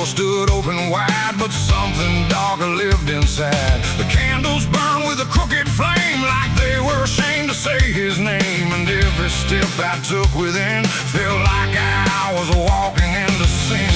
stood open wide, but something darker lived inside. The candles burned with a crooked flame, like they were ashamed to say his name. And every step I took within felt like I was walking into sin.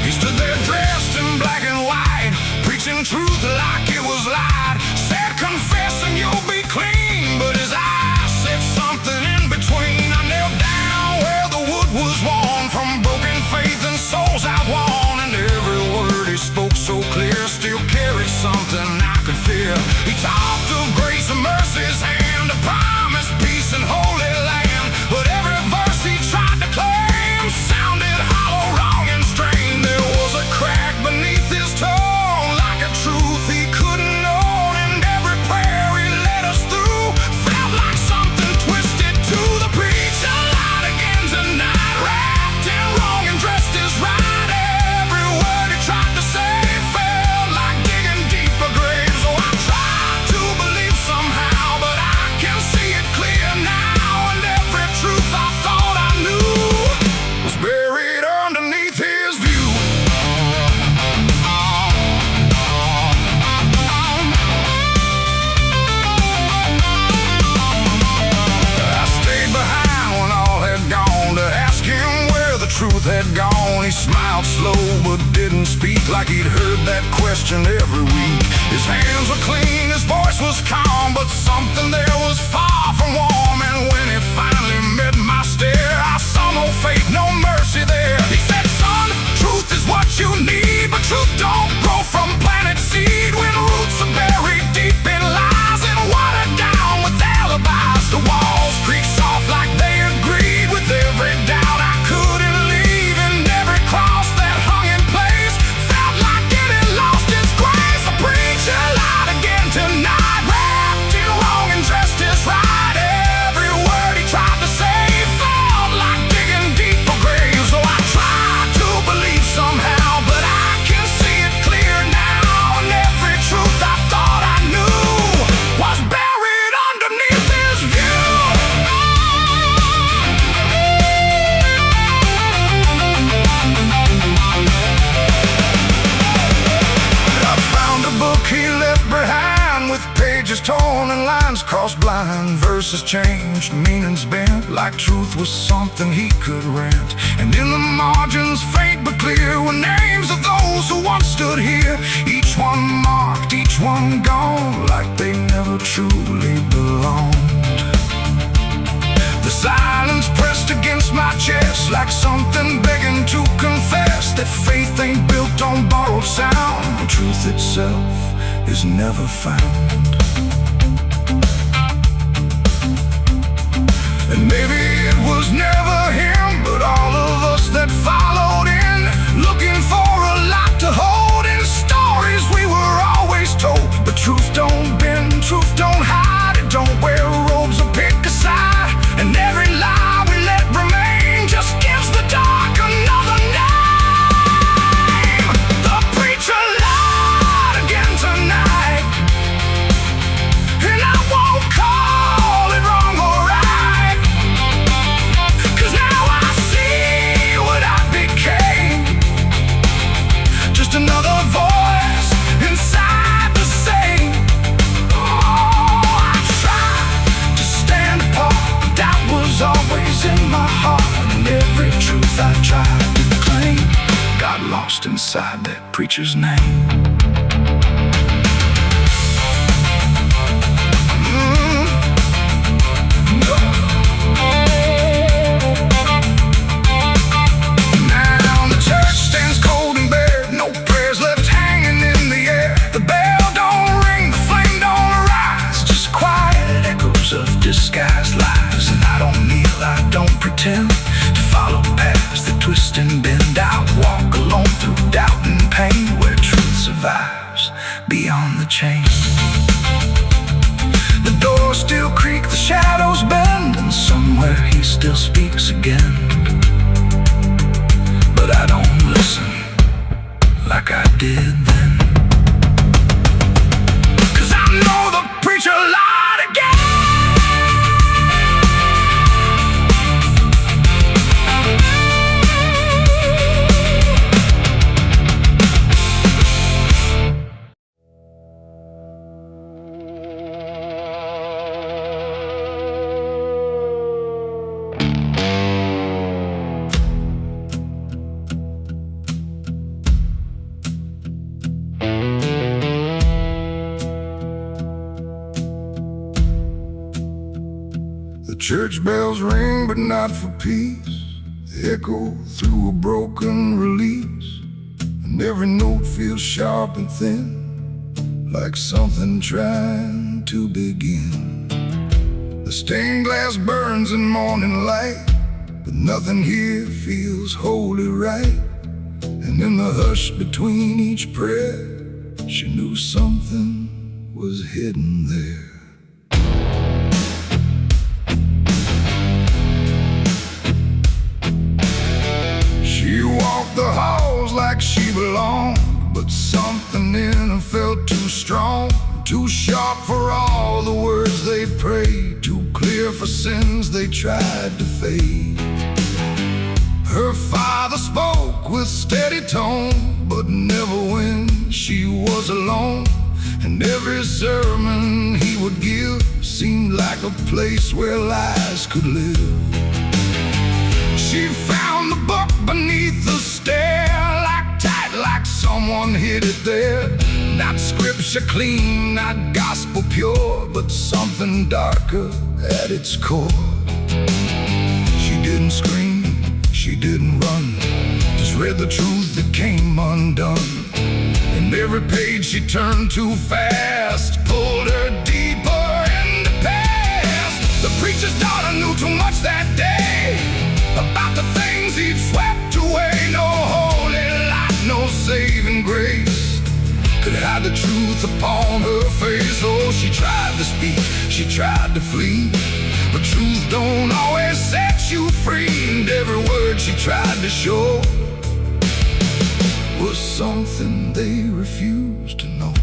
He stood there dressed in black and white, preaching truth like it was lied. Said, confess and you'll be clean, but his eyes said something in between. I knelt down where the wood was worn from broken faith and souls outworn. And every word he spoke so clear still carried something I could feel. He talked of grace and mercy's hand, a promise, peace and holy land. But every verse he tried to claim sounded hollow, wrong and strained. There was a crack beneath his tone, like a truth he couldn't own. And every prayer he led us through felt like something twisted to the preacher. Lied again tonight, wrapped in wrong and dressed as right. Every word he tried to say felt like digging deeper graves. So I tried to believe somehow, but I can see it clear now. And every truth I thought I knew was buried underneath his view. I stayed behind when all had gone to ask him where the truth had gone. He smiled slow but didn't speak, like he'd heard that question every week. His hands were clean, his voice was calm, but something there was far from warm. And when it finally met my stare, I saw no faith, no mercy there. He said, son, truth is what you need, but truth don't grow from planted seed. When roots are buried deep in lies and watered down with alibis, the walls creak soft like they agreed with every doubt I couldn't leave. And every cross that hung in place felt like it had lost its grace. The preacher lied again tonight, wrapped in wrong and dressed as right. Every word he tried to say felt like digging deeper graves. So I tried to believe somehow, but I can see it clear now. And every truth I thought I knew was buried underneath his view. I found a book he left behind, with pages torn and lines crossed blind. Verses changed, meanings bent, like truth was something he could rent. And in the margins, faint but clear, were names of those who once stood here. Each one marked, each one gone, like they never truly belonged. The silence pressed against my chest, like something begging to confess that faith ain't built on borrowed sound, and truth itself is never found. And maybe it was never him, but all of us that followed in, looking for a lot to hold in stories we were always told. But truth don't bend, truth don't hide, it don't wear robes or pick a side. And every lie we let remain just gives the dark another name. The preacher lied again tonight, and I won't call it wrong or right, 'cause now I see what I became. Just another voice inside the same. Oh, I tried to stand apart, but doubt was always in my heart. And every truth I tried to claim got lost inside that preacher's name. Now the church stands cold and bare, no prayers left hanging in the air. The bell don't ring, the flame don't arise, just quiet echoes of disguised lies. And I don't kneel, I don't pretend to follow paths that twist and bend. I walk alone through doubt and pain, where truth survives beyond the chain. The doors still creak, the shadows bend, and somewhere he still speaks again. But I don't listen like I did then, 'cause I know the preacher lied again. Church bells ring, but not for peace. They echo through a broken release, and every note feels sharp and thin, like something trying to begin. The stained glass burns in morning light, but nothing here feels wholly right. And in the hush between each prayer, she knew something was hidden there. She walked the halls like she belonged, but something in her felt too strong, too sharp for all the words they prayed, too clear for sins they tried to fade. Her father spoke with steady tone, but never when she was alone. And every sermon he would give seemed like a place where lies could live. She found the book beneath the stair, locked tight like someone hid it there. Not scripture clean, not gospel pure, but something darker at its core. She didn't scream, she didn't run, just read the truth that came undone. And every page she turned too fast pulled her deeper in the past. The preacher's daughter knew too much that day about the things he'd swept away. No holy light, no saving grace could hide the truth upon her face. Oh, she tried to speak, she tried to flee, but truth don't always set you free. And every word she tried to show was something they refused to know.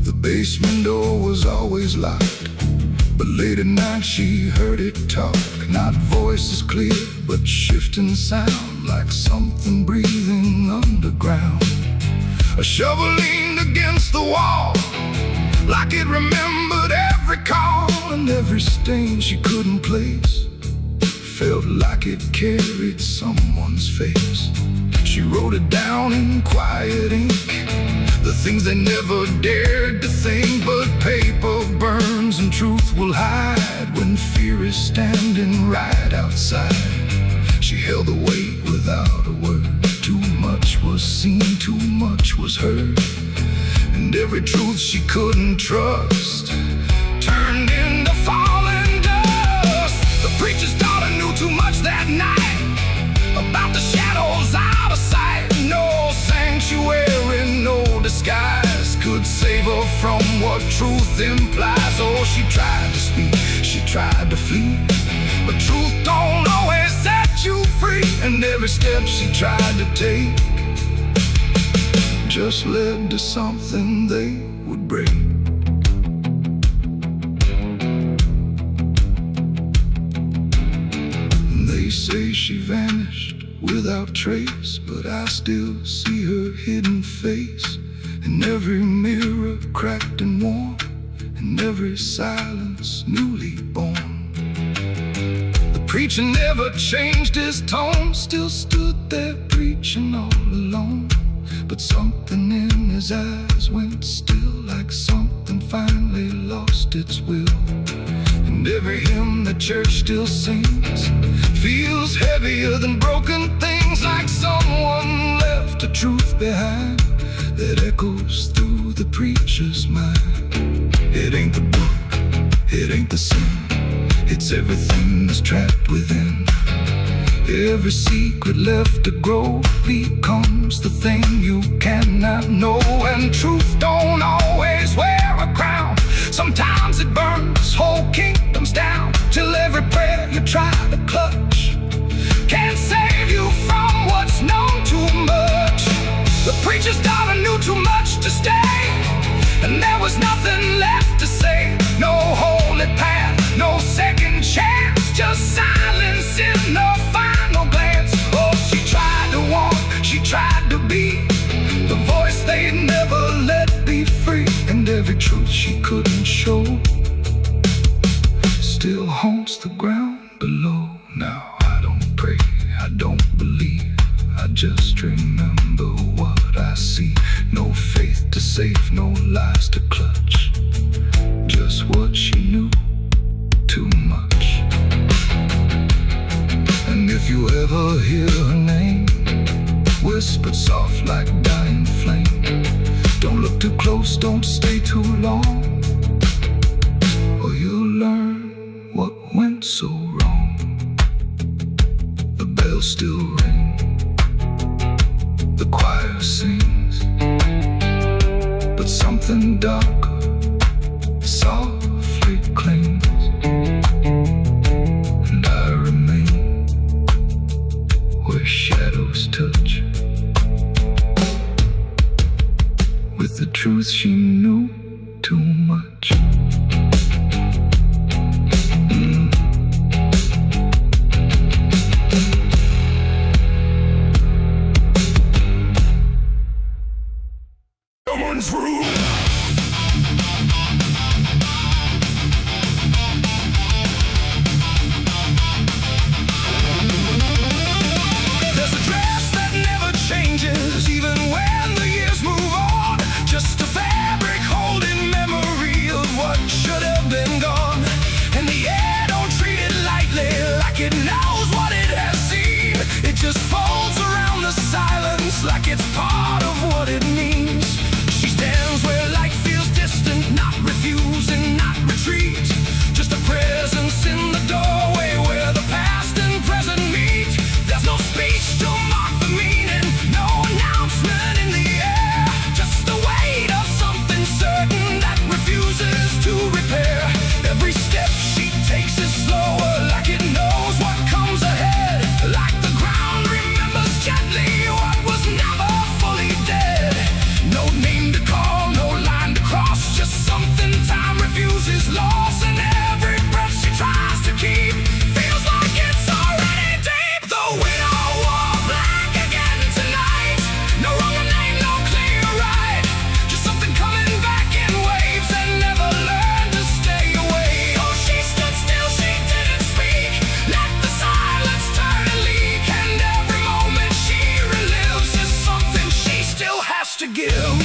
The basement door was always locked, but late at night she heard it talk. Not voices clear, but shifting sound, like something breathing underground. A shovel leaned against the wall, like it remembered every call. And every stain she couldn't place felt like it carried someone's face. She wrote it down in quiet ink, the things they never dared to think. But paper burns and truth will hide when fear is standing right outside. She held the weight without a word. Too much was seen, too much was heard, and every truth she couldn't trust turned into falling dust. The preacher's daughter knew too much that night about the shadows out of sight. No sanctuary, no disguise could save her from what truth implies. Oh, she tried to speak, she tried to flee, but truth don't always set you free. And every step she tried to take just led to something they would break. They say she vanished without trace, but I still see her hidden face in every mirror cracked and worn, in every silence newly born. The preacher never changed his tone, still stood there preaching all alone. But something in his eyes went still, like something finally lost its will. And every hymn the church still sings feels heavier than broken things, like someone left a truth behind that echoes through the preacher's mind. It ain't the book, it ain't the sin, it's everything that's trapped within. Every secret left to grow becomes the thing you cannot know. And truth don't always wear a crown, sometimes it burns whole kingdoms down, till every prayer you try to clutch can't save you from what's known too much. The preacher's daughter knew too much to stay, and there was nothing left to say. No holy path, no second chance, just silence in the final glance. Oh, she tried to warn, she tried to be the voice they never let be free. And every truth she couldn't show still haunts the ground below. Now I don't pray, I don't believe, I just remember what I see. No faith to safe, no lies to clutch. Just what she knew, too much. And if you ever hear her name whispered soft like dying flame, don't look too close, don't stay too long, or you'll learn what went so wrong. The bells still ring, the choir sings, but something darker softly clings, and I remain where shadows touch, with the truth she knew too much. Someone's room. There's a dress that never changes, even when the years move on. Just a fabric holding memory of what should have been gone. And the air don't treat it lightly, like it knows what it has seen. It just folds around the silence like it's part of what it means. She stands where light feels distant, not refusing, not retreat. Just a presence in the doorway where the past and present meet. There's no speech to mark the meaning, no announcement in the air. Just the weight of something certain that refuses to repair. Every step she takes is slower, like it knows what comes ahead. Like the ground remembers gently what was never fully dead. No name to call, no line to cross, just something time refuses loss. And every breath she tries to keep feels like it's already deep. The widow wore black again tonight. No wrong name, no clear right. Just something coming back in waves and never learned to stay away. Oh, she stood still, she didn't speak. Let the silence turn and leak. And every moment she relives is something she still has to give.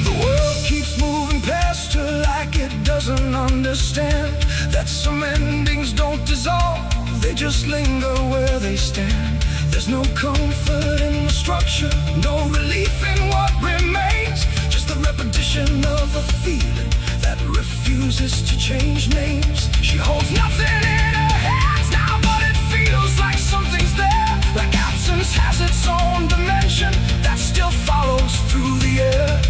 The world keeps moving past her like it doesn't understand that some endings don't dissolve, they just linger where they stand. There's no comfort in the structure, no relief in what remains. Just the repetition of a feeling that refuses to change names. She holds nothing in her hands now, but it feels like something's there. Like absence has its own dimension that still follows through the air.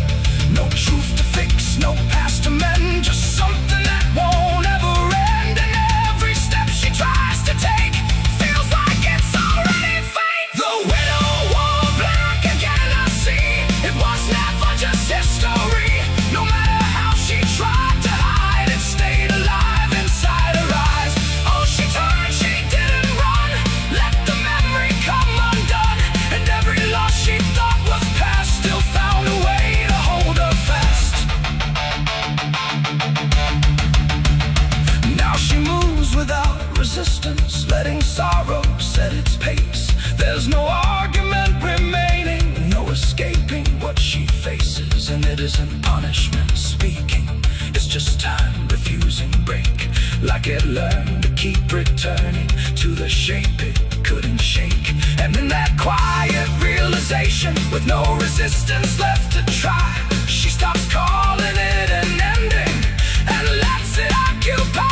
No truth to fix, no past to mend, just something that won't ever end. And every step she tries to take feels like it's already fate. The widow wore black again, I see. It was never just history. No matter how she tried to hide, it stayed alive inside her eyes. Oh, she turned, she didn't run. Let the memory come undone. And every loss she thought was past still found a way to hold her fast. Now she moves without resistance, letting sorrow set its pace. There's no argument remaining, no escaping what she faces. And it isn't punishment speaking, it's just time refusing break. Like it learned to keep returning to the shape it couldn't shake. And in that quiet realization, with no resistance left to try, she stops calling it an ending and lets it occupy.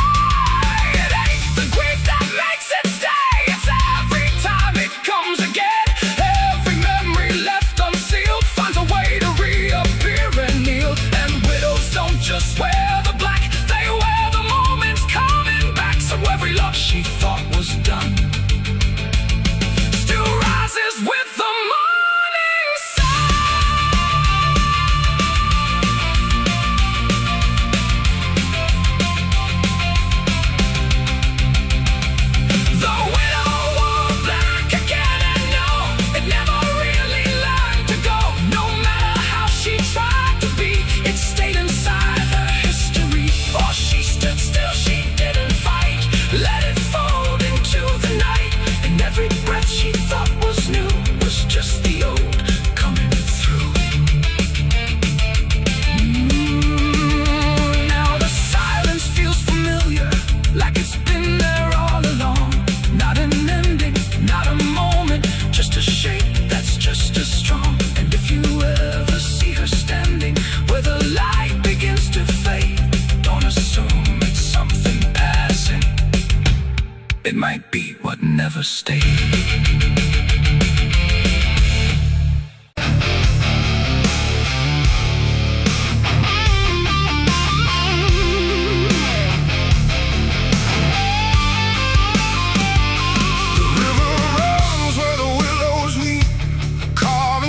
It ain't the grief that makes it stay, it's every time it comes again. Every memory left unsealed finds a way to reappear and kneel. And widows don't just wear the black, they wear the moments coming back. So every loss she thought was done still rises with the morning sun. might be what never stayed.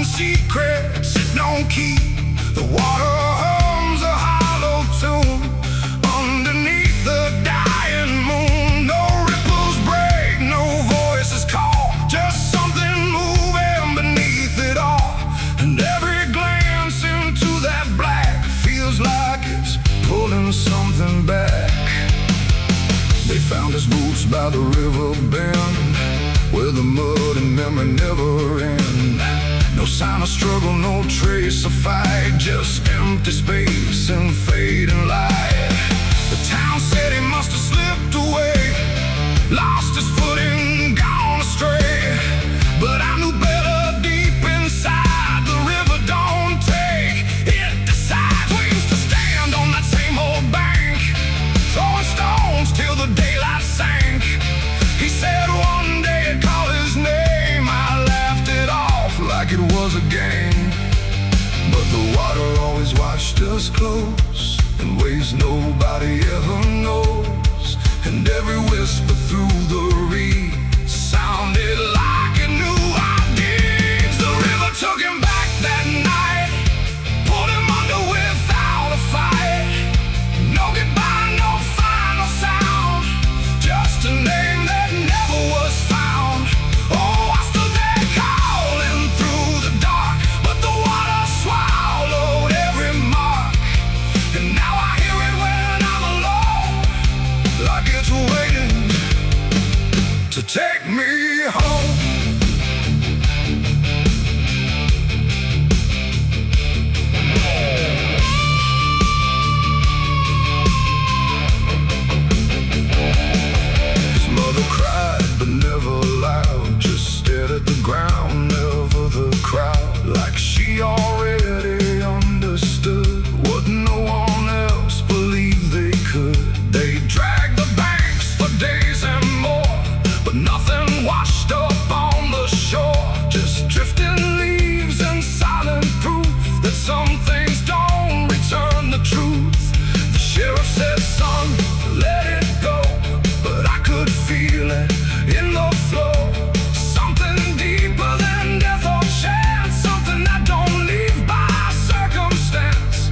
Secrets it don't keep. The water hums a hollow tune underneath the dying moon. No ripples break, no voices call, just something moving beneath it all. And every glance into that black feels like it's pulling something back. They found his boots by the river bend, where the mud and memory never end. No sign of struggle, no trace of fight, just empty space and fading light. The town said he must have slipped away, lost his footing, gone astray. But I knew better deep inside, the river don't take, it decides. We used to stand on that same old bank, throwing stones till the daylight sank. He said one day he'd call his name, I laughed it off like it was a game. But the water always watched us close, in ways nobody ever knows. And every whisper through the reeds sounded like it knew our deeds. The river took him back that night, pulled him under without a fight. No goodbye, no final sound, just a name that never was found. Oh, I stood there calling through the dark, but the water swallowed every mark. And now I hear it when I'm alone, like it's waiting to take me home. His mother cried, but never loud, just stared at the ground, never the crowd. Like she already understood what no one else believed they could. They dragged the banks for days and more, but nothing washed up on the shore. Just drifting leaves and silent proof that some things don't return the truth. The sheriff said, son, let it go, but I could feel it in the flow. Something deeper than death or chance, something that don't leave by circumstance.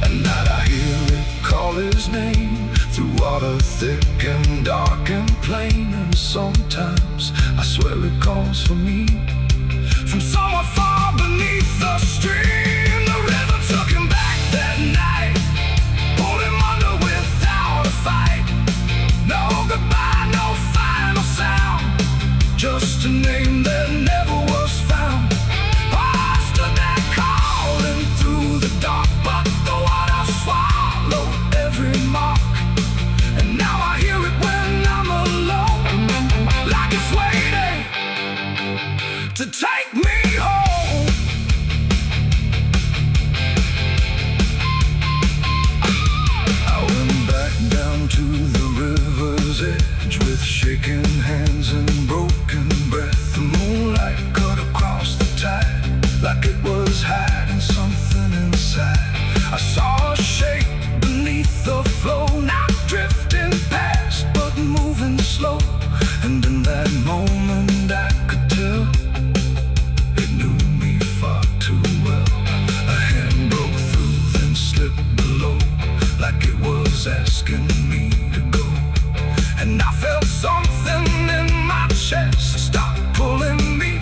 And that I hear it call his name through water thick and dark and plain. And sometimes I swear it calls for me from somewhere far beneath the stream. The river took him back that night, pulled him under without a fight. No goodbye, no final sound, just a name that never was found. I stood there calling through the dark, but the water swallowed every mark. And now I hear it when I'm alone, like it's waiting to take me home. I went back down to the river's edge with shaking hands and broken breath. The moonlight cut across the tide like it was hiding something inside. I saw a shape beneath the flow, not drifting past but moving slow. And in that moment I could tell it knew me far too well. A hand broke through, then slipped below, like it was asking me to go. And I felt something in my chest stop pulling me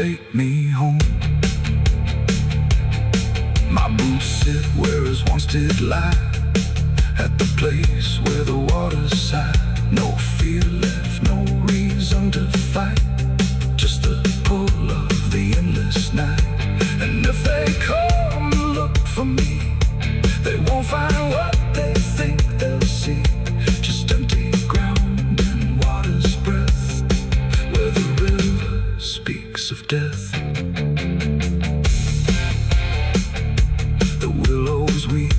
take me home. My boots sit where his once did lie, at the place where the water's sigh. No fear left, no reason to fight, just the pull of the endless night. And if they come and look for me, they won't find what they think they'll see, just empty ground and water's breath, where the river speaks of death. The willows weep,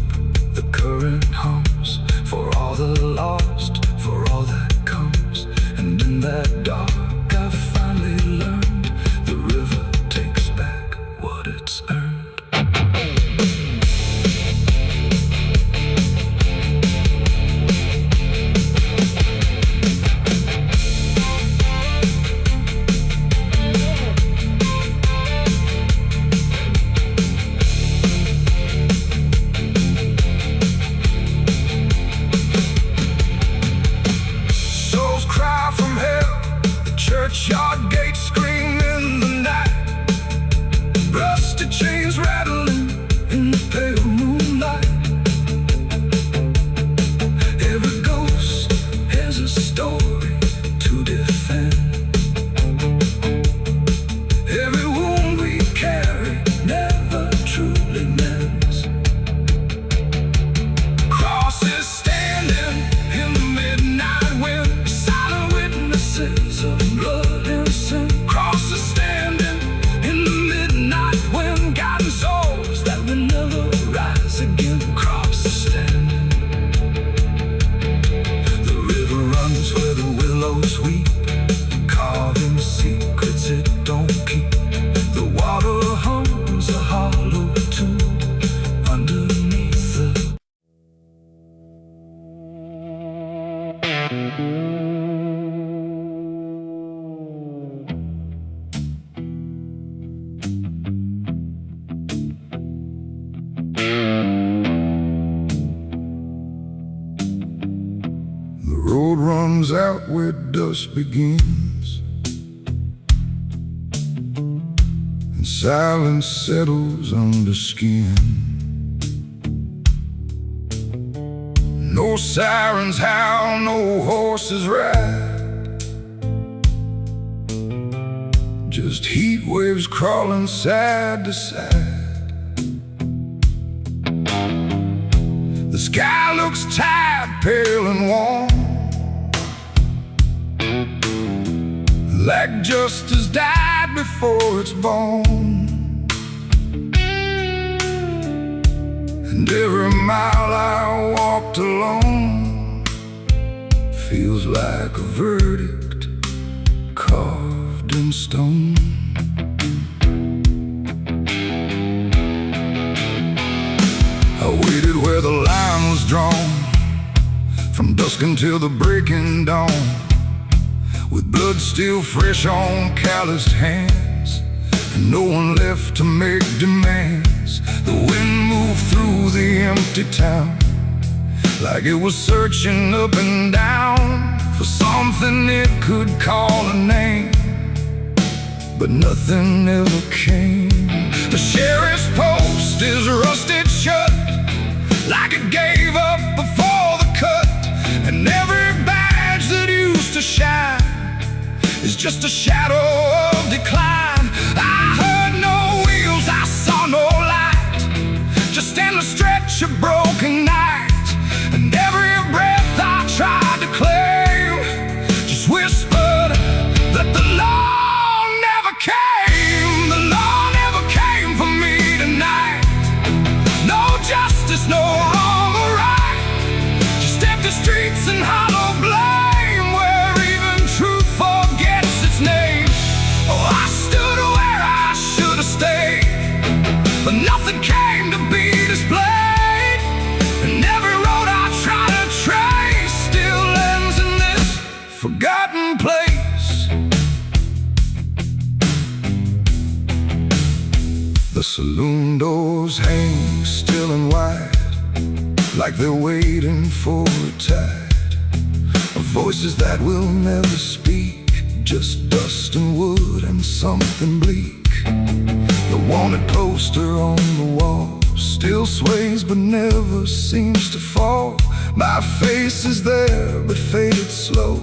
the current hums, for all the lost, for all that comes. And in that dark I've finally learned, the river takes back what it's earned. Churchyard gates scream in the night, rusty chains rattling in the pale moonlight. Every ghost has a story to defend. Every wound we carry never truly mends. Crosses standing in the midnight wind, silent witnesses of blood and sin. Crosses standing in the midnight wind, guiding souls that will never rise again. Crosses standing. The river runs where the willows weep, carving secrets it don't keep. The water hums a hollow tune underneath the road runs out where dusk begins, and silence settles under skin. No sirens howl, no horses ride, just heat waves crawling side to side. The sky looks tired, pale and warm, like justice died before it's born. And every mile I walked alone feels like a verdict carved in stone. I waited where the line was drawn, from dusk until the breaking dawn, with blood still fresh on calloused hands, and no one left to make demands. The wind moved through the empty town, like it was searching up and down for something it could call a name, but nothing ever came. The sheriff's post is rusted shut, like it gave up before the cut, and every badge that used to shine is just a shadow of decline. I heard no wheels, I saw no light, just endless stretch of broken night. And every breath I tried to claim just whispered that the law never came. The law never came for me tonight. No justice, no wrong or right, just empty streets and hollow blame, where even truth forgets its name. Oh, I stood where I should have stayed, but nothing came to be displayed. And every road I try to trace still ends in this forgotten place. The saloon doors hang still and wide, like they're waiting for a tide of voices that will never speak, just dust and wood and something bleak. The wanted poster on the wall still sways but never seems to fall. My face is there but faded slow,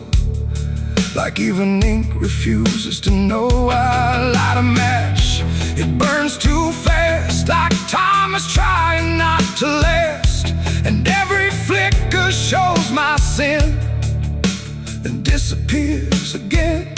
like even ink refuses to know. I light a match, it burns too fast, like time is trying not to last. And every flicker shows my sin, then disappears again.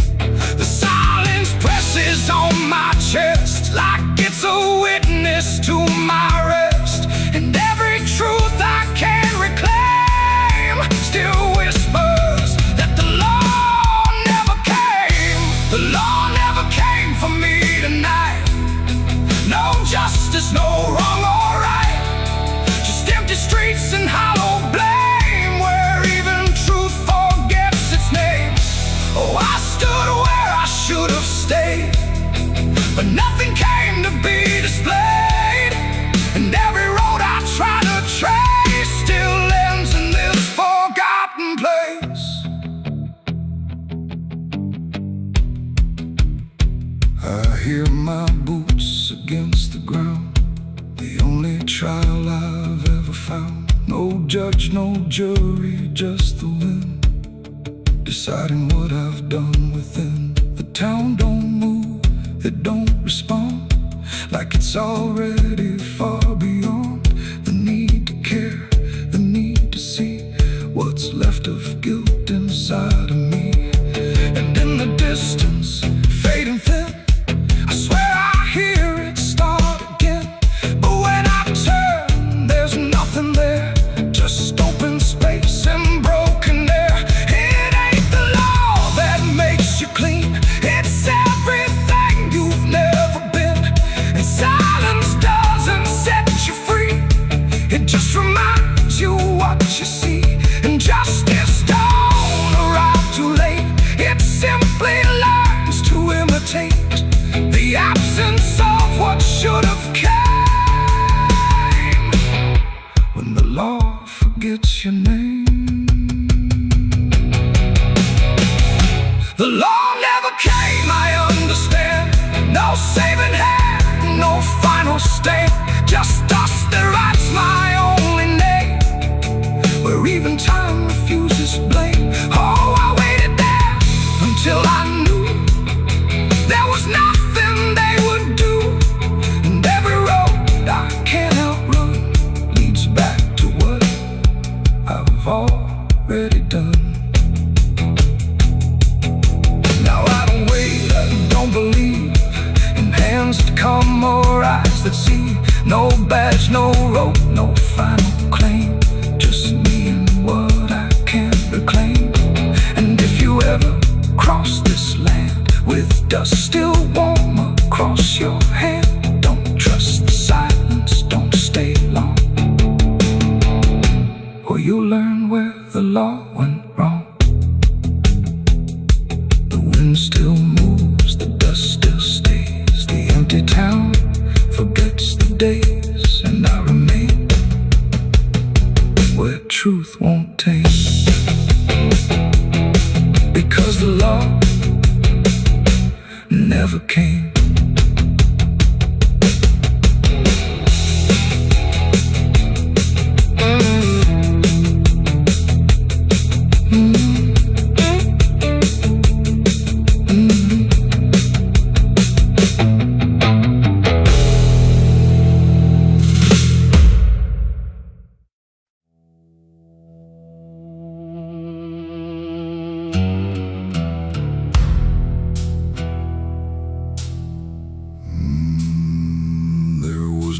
The silence presses on my chest, like it's a witness to my rest. And every truth I can't reclaim still whispers that the law never came. The law never came for me tonight. No justice, no wrong or right, just empty streets and hollow blame, where even truth forgets its name. Oh, I stood where I should have stayed, but nothing came to be displayed. And every road I try to trace still ends in this forgotten place. I hear my boots against the ground, the only trial I've ever found. No judge, no jury, just the wind deciding what I've done within. The town don't move, it don't respond, like it's already far beyond the need to care, the need to see what's left of guilt inside of me. And in the distance, fading thin, I swear I hear it start again. But when I turn, there's nothing there, just open space and broken air. It ain't the law that makes you clean, it's everything you've never been. And silence doesn't set you free, it just reminds you what you see. And justice don't arrive too late, it simply learns to imitate the absence of what should have came. When the law forgets your name. The law never came, I understand. No saving hand, no final stand, just dust that writes my only name, where even time refuses blame. Oh, I waited there until I knew there was nothing they would do. And every road I can't outrun leads back to what I've already done. Now I don't wait, I don't believe in hands that come or eyes that see. No badge, no rope, no final claim, just me and what I can't reclaim. And if you ever cross this land with dust still warm across your hand, don't trust the silence, don't stay long, or you'll learn where the law went wrong. The wind still moves, the dust still stays, the empty town forgets the days, and I remain where truth won't taste, because the law never came.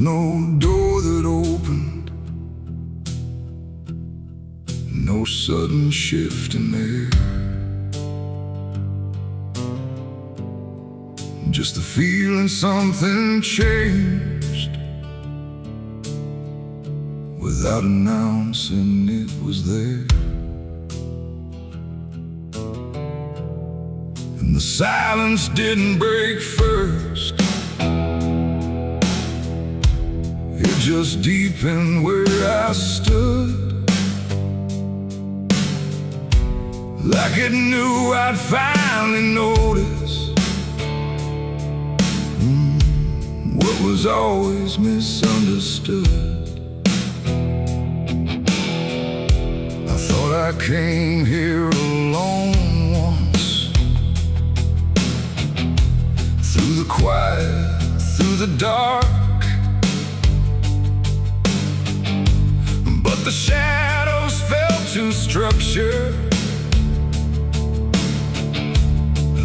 No door that opened, no sudden shift in air, just the feeling something changed, without announcing it was there. And the silence didn't break first, it just deepened where I stood. like it knew I'd finally notice what was always misunderstood. I thought I came here alone once, through the quiet, through the dark, but the shadows fell to structure,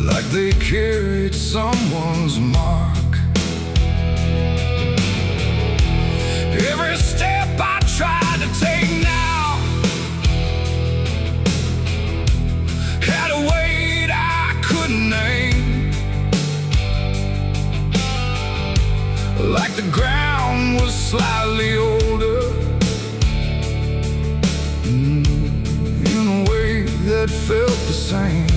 like they carried someone's mark. Every step I tried to take now had a weight I couldn't name, like the ground was slightly older, in a way that felt the same.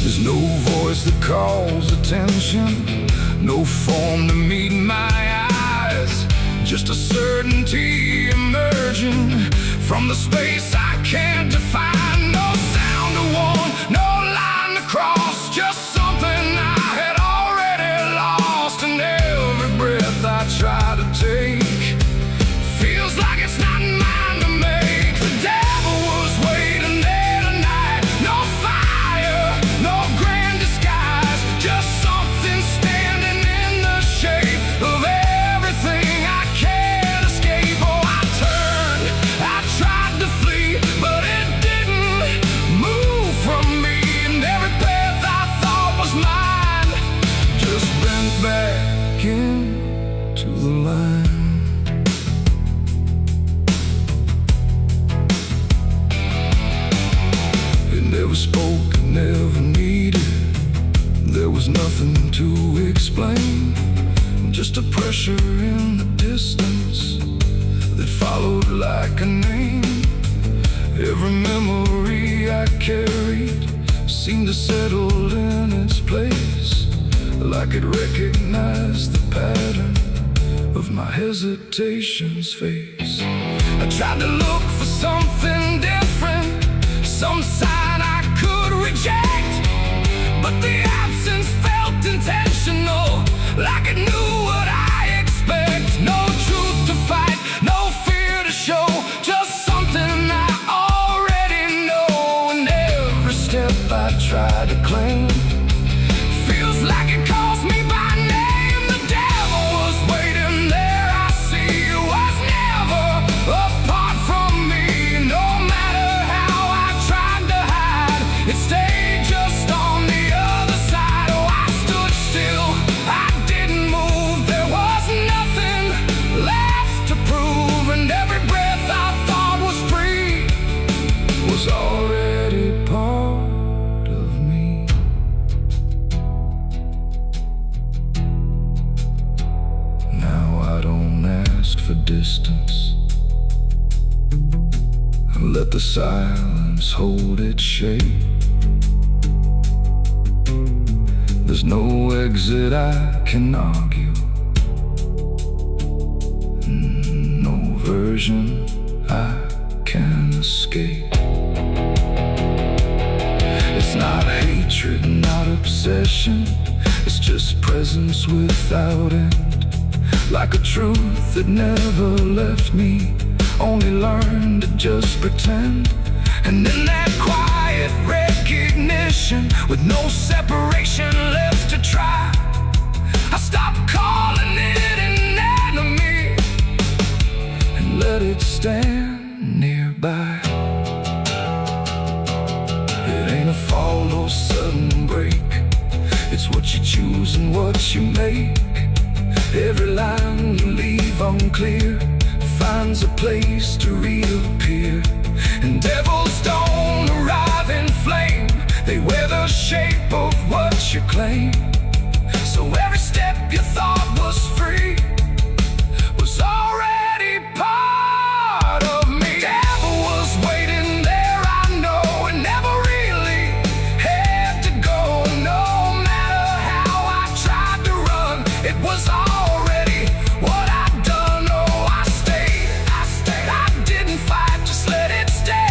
There's no voice that calls attention, no form to meet my eyes, just a certainty emerging from the space I can't define. No sound to warn, no line to cross, just something I had already lost. And every breath I try to take feels like it's not mine to make. The devil was waiting there tonight. No fire, no grand disguise, just something standing in the shape of everything I can't escape. Oh, I turned, I tried to flee, but it didn't move from me. And every path I thought was mine just bent back into the line. Never spoke, never needed. There was nothing to explain, just a pressure in the distance that followed like a name. Every memory I carried seemed to settle in its place, like it recognized the pattern of my hesitation's face. I tried to look for something different, some sign I could reject, but the absence felt intentional, like it knew what I expect. No truth to fight, no fear to show, just something I already know. And every step I try to claim feels like it calls me by name. The devil was waiting there, I see, was never apart from me. No matter how I tried to hide, it stayed just on the other side. Oh, I stood still, I didn't move, there was nothing left to prove. And every breath I thought was free was already part of me. Now I don't ask for distance, let the silence hold its shape. There's no exit I can argue, no version I can escape. It's not hatred, not obsession, it's just presence without end, like a truth that never left me, only learned to just pretend. And in that quiet recognition, with no separation left to try, I stopped calling it an enemy and let it stand nearby. It ain't a fall or sudden break, it's what you choose and what you make. Every line you leave unclear finds a place to reappear. And devils don't arrive in flame, they wear the shape of what you claim. So every step you thought was free was already part of me. Devil was waiting there, I know, and never really had to go. No matter how I tried to run, it was already what I'd done. Oh, I stayed, I didn't fight, just let it stay.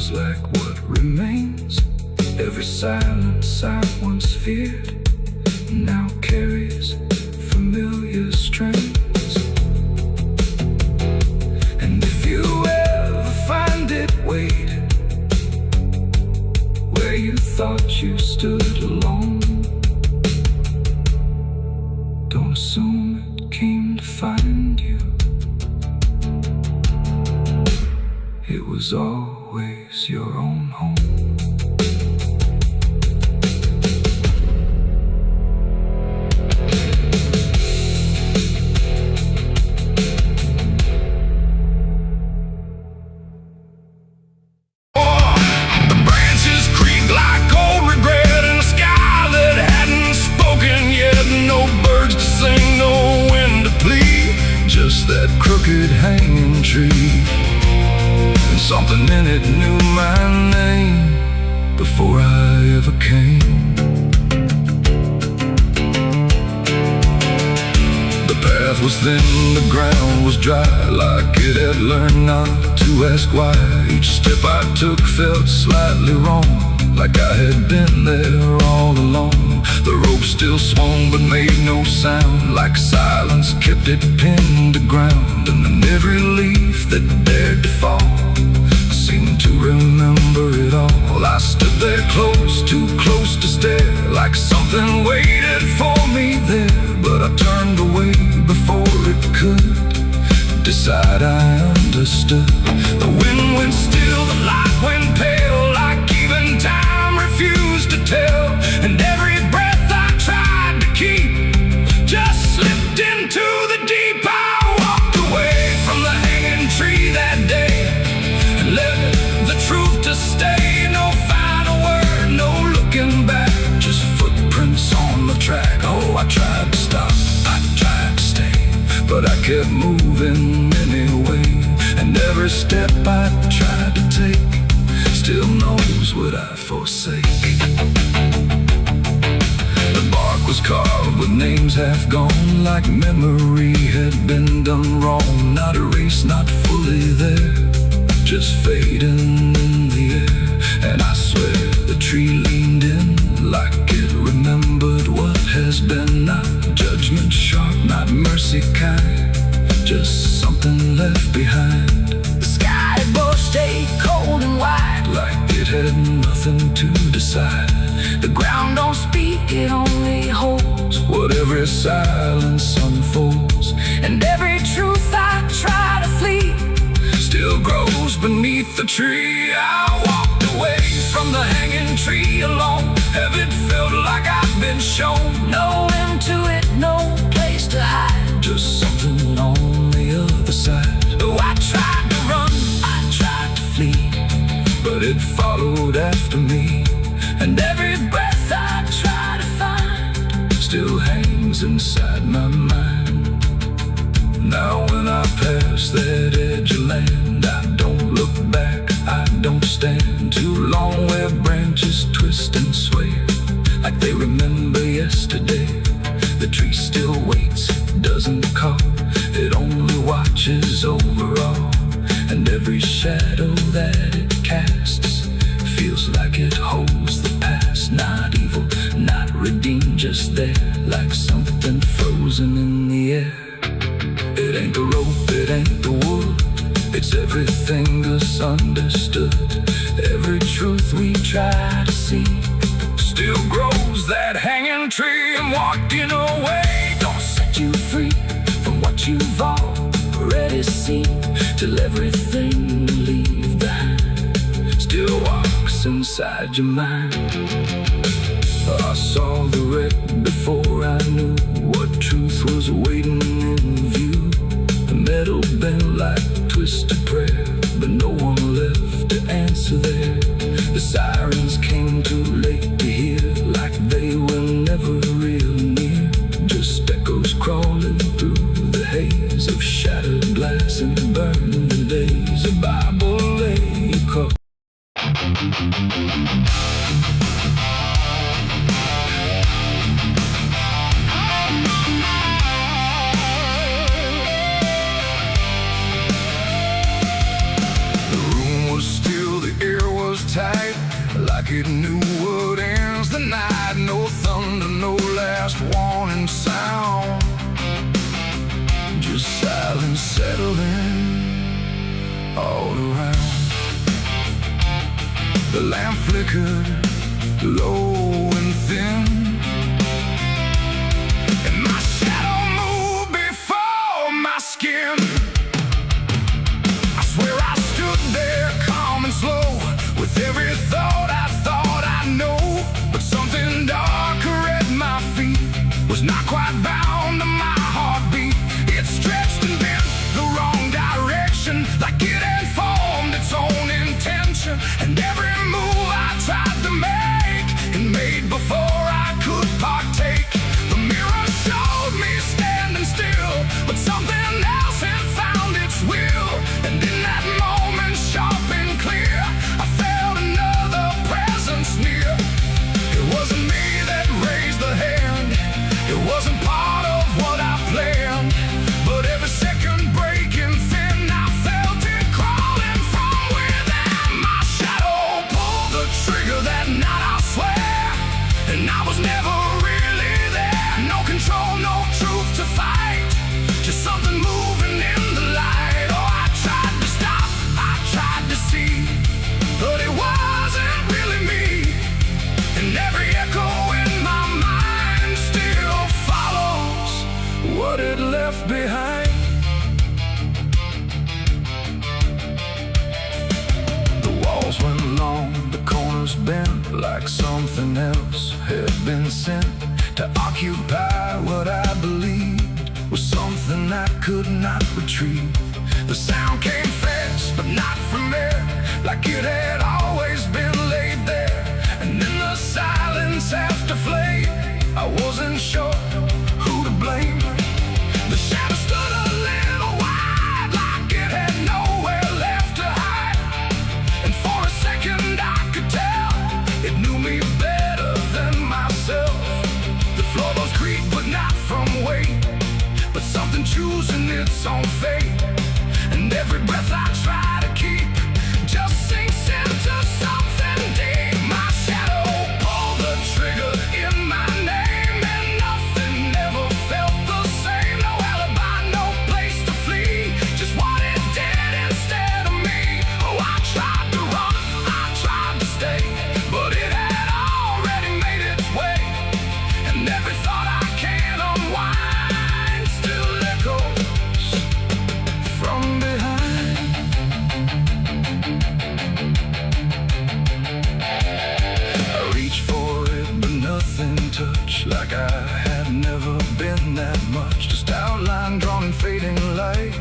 feels like what remains. Every silence I once feared now carries familiar strains. And if you ever find it, wait where you thought you stood alone. Don't assume it came to find you. It was always your own home. That crooked hanging tree, and something in it knew my name before I ever came. The path was thin, the ground was dry, like it had learned not to ask why. Each step I took felt slightly wrong, like I had been there all along. The rope still swung but made no sound, like silence kept it pinned to ground. And then every leaf that dared to fall seemed to remember it all. I stood there close, too close to stare, like something waited for me there. But I turned away before it could decide I understood. The wind went still, the light went pale, like even time refused to tell. And every breath I tried to keep just slipped into the deep. I walked away from the hanging tree that day and left the truth to stay. No final word, no looking back, just footprints on the track. Oh, I tried to stop, I tried to stay, but I kept moving anyway. And every step I tried to take still knows what I forsake. The bark was carved with names half gone, like memory had been done wrong. Not erased, not fully there, just fading in the air. And I swear the tree leaned in, like it remembered what has been. Not judgment sharp, not mercy kind, just something left behind. The sky above stayed cold and white, like it had nothing to decide. The ground don't speak, it only holds what every silence unfolds. And every truth I try to flee still grows beneath the tree. I walked away from the hanging tree alone. Heaven felt like I've been shown. No end to it, no place to hide, just something on the other side. Oh, I tried to run, I tried to flee, but it followed after me. And every breath I try to find still hangs inside my mind. Now when I pass that edge of land, I don't look back, I don't stand too long where branches twist and sway, like they remember yesterday. The tree still waits, doesn't call, it only watches over all. And every shadow that it casts feels like it holds the past. Not evil, not redeemed, just there, like something frozen in the air. It ain't the rope, it ain't the wood, it's everything misunderstood. Every truth we try to see still grows that hanging tree. And walking away don't set you free from what you've already seen, till everything you leave behind still walks inside your mind. I saw the wreck before I knew what truth was waiting in view. The metal bent like twisted prayer, but no one left to answer there. The sirens came too late to hear, like they were never real near. Just echoes crawling through the haze of shattered glass and burning days. A Bible lay across. last warning sound. Just silence settling all around. The lamp flickered low and thin, and my shadow moved before my skin. I swear I stood there calm and slow, with every thought I know. But something darker at my feet was not quite bound to my heartbeat. It stretched and bent the wrong direction, like it had formed its own intention. And every move I tried to make, and made before I could partake. The mirror showed me standing still, but something else had found its will. And in that moment, sharp and clear, I felt another presence near. It wasn't me that raised the hand, it wasn't part of what I planned. But every second breaking thin, I felt it crawling from within. My shadow pulled the trigger that night, I swear, and I was never really there. No control, no truth to fight, just something moving in the light. Oh, I tried to stop, I tried to see, but it wasn't really me. And every echo in my mind still follows what it left behind. The walls went long, the corners bent, like something else had been sent to occupy what I believed was something I could not retrieve. The sound came fast, but not from there, like it had always been laid there. And in the silence after flame, I wasn't sure who to blame. The shadow stood a little wide, like it had nowhere left to hide. And for a second I could tell it knew me better than myself. The floorboards creaked, but not from weight, but something choosing its own fate. And every breath I try to keep just sinks into something deep. My shadow pulled the trigger in my name, and nothing ever felt the same. No alibi, no place to flee, just what it did instead of me. Oh, I tried to run, I tried to stay, but it had already made its way. And every thought I can't unwind still echoes from behind. I reached for it, but nothing touched, like I had never been that much. Just outline drawn in fading light,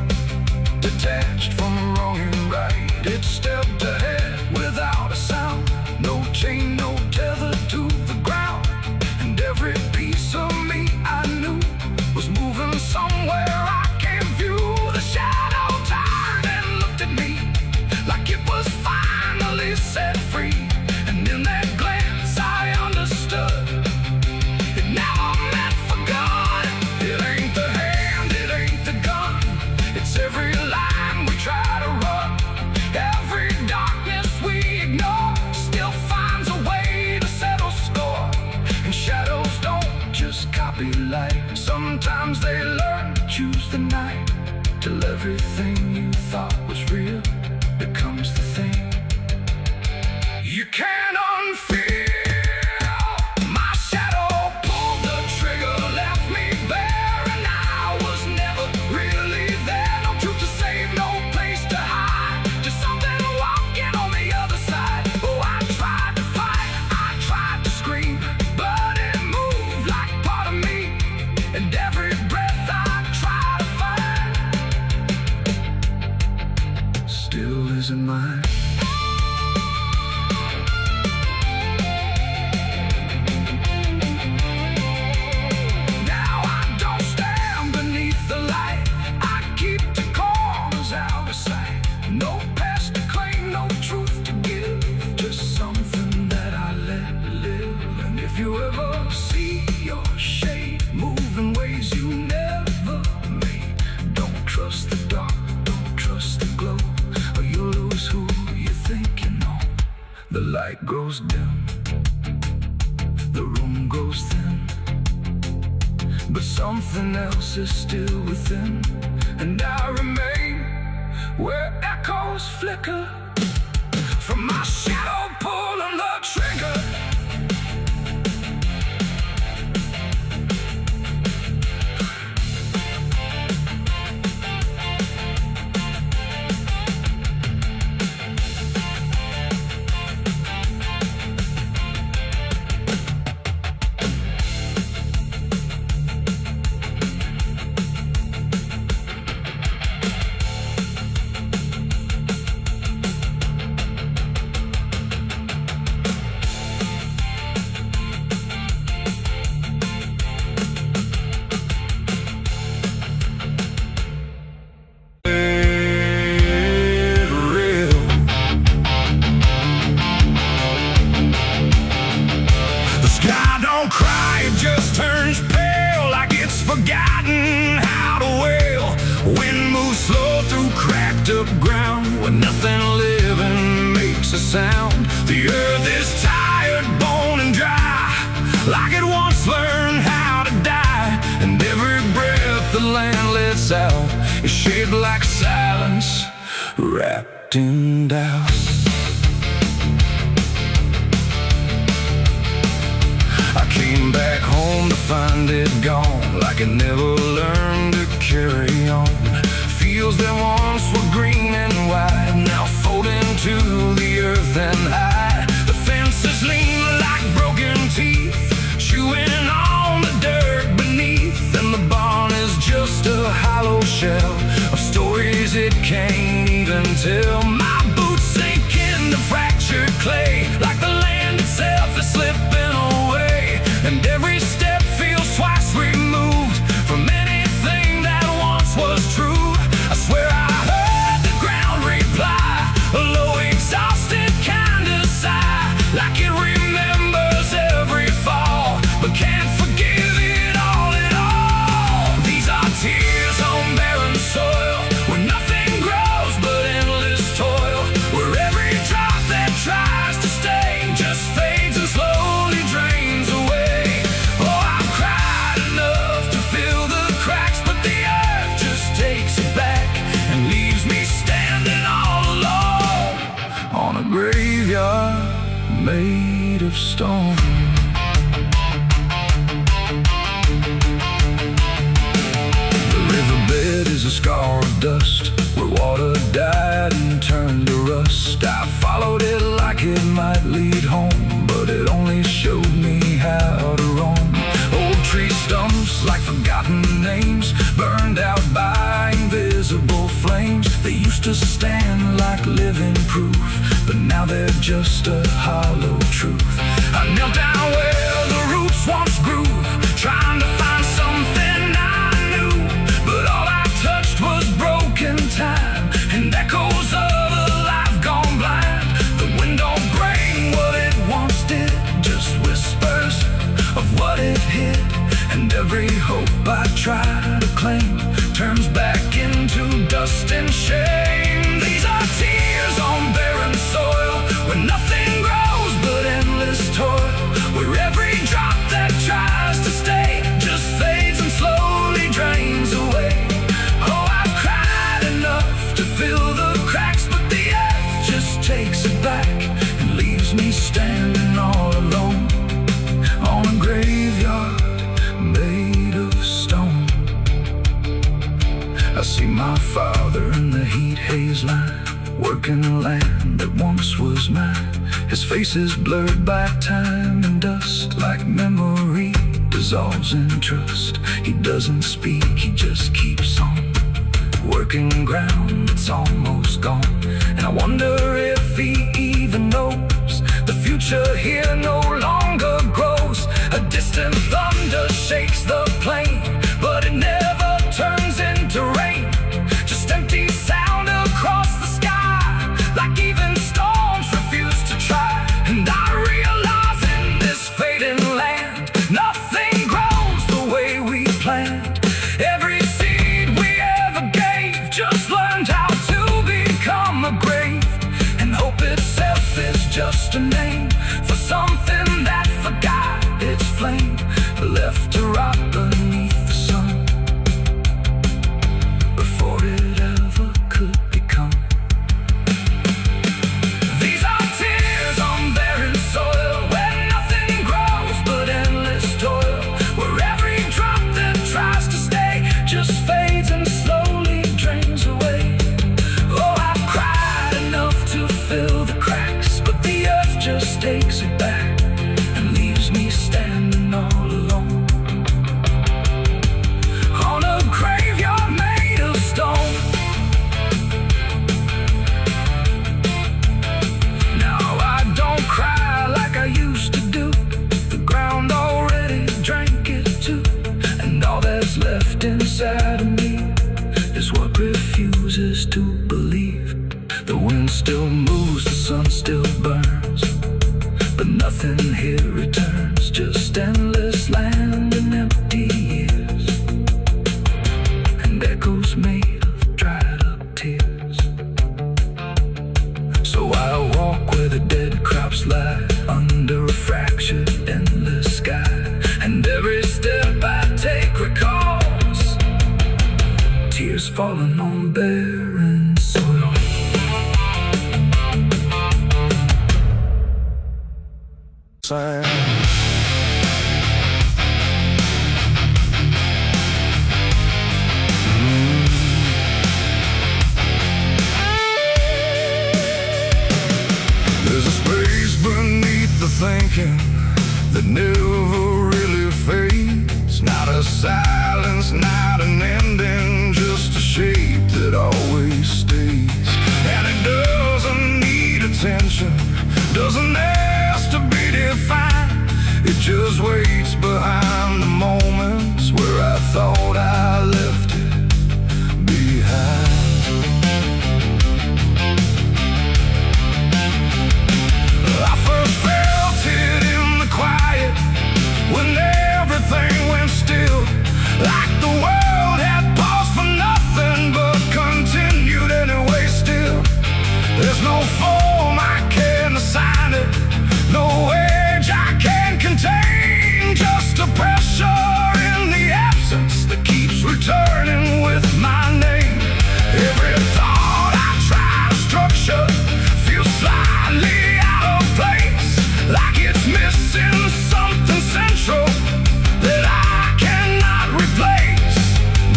detached from wrong and right. It stepped ahead without a sound, no chain, no tether to the ground. And every piece of me I knew was moving somewhere I can't view. The shadow turned and looked at me, like it was finally set free. And in that glance I understood it never meant for good. It ain't the hand, it ain't the gun, it's every line we try to run. Every darkness we ignore still finds a way to settle score. And shadows don't just copy light, sometimes they learn to choose the night, till everything you thought was real becomes the thing you can't unfeel. My shadow pulled the trigger, left me bare, and I was never really there. No truth to save, no place to hide, just something walking on the other side. Oh, I tried to fight, I tried to scream, but it moved like part of me. And every breath I try to find still isn't mine. but something else is still within, and I remain where echoes flicker from my shadow pulling the trigger. Don't cry, it just turns pale, like it's forgotten how to wail. Wind moves slow through cracked up ground, where nothing living makes a sound. The earth is tired, bone and dry, like it once learned how to die. And every breath the land lets out is shaped like silence, wrapped in doubt. Came back home to find it gone, like it never learned to carry on. Fields that once were green and wide, now fold into the earth and hide. The fences lean like broken teeth, chewing on the dirt beneath. And the barn is just a hollow shell of stories it can't even tell. My boots sink into fractured clay, like the land itself is slipping away. And every step feels twice removed from anything that once was true. I swear I heard the ground reply, a low exhausted kind of sigh, like it remembers every fall, but can't forgive it all at all. These are tears on barren soil, where nothing grows but endless toil, where every drop that tries to stay just fades and slowly drains away. Graveyard made of stone. The riverbed is a scar of dust, where water died and turned to rust. I followed it like it might lead home, but it only showed me how to roam. Old tree stumps like forgotten names, burned out by invisible flames. They used to stand like living proof, but now they're just a hollow truth. I knelt down where the roots once grew, trying to find something I knew, but all I touched was broken time and echoes of a life gone blind. The wind don't bring what it once did, just whispers of what it hid. And every hope I try to claim turns back into dust and shame. These are tears on barren soil, where nothing grows but endless toil, where every drop that tries to stay just fades and slowly drains away. Oh, I've cried enough to fill the cracks, but the earth just takes it back and leaves me standing all alone on a graveyard made of stone. I see my father in the heat haze line, working the land that once was mine. His face is blurred by time and dust, like memory dissolves in trust. He doesn't speak, he just keeps on working ground that's almost gone. And I wonder if he even knows the future here no longer grows. A distant thunder shakes the plain, but it never turns into rain. Just empty sound across the sky, like even storms refuse to try. And I realize in this fading land, nothing grows the way we planned. Every seed we ever gave just learned how to become a grave. And hope itself is just a name for something that forgot its flame, left to rot beneath What's left inside of me is what refuses to believe. The wind still moves, the sun still burns, but nothing here returns. Just endless land and empty years, and echoes made of dried up tears. So I walk where the dead crops lie, under a fractured endless sky. And every step I take recalls tears falling on barren soil. There's a space beneath the thinking that never really fades. Not a silence, not an ending, just a shape that always stays. And it doesn't need attention, doesn't ask to be defined. It just waits behind the moments where I thought I left it behind. I first felt it in the quiet, when everything went still, like the world had paused for nothing but continued anyway still. There's no form I can assign it, no edge I can contain, just a pressure in the absence that keeps returning with my name. Every thought I try to structure feels slightly out of place, like it's missing something central that I cannot replace.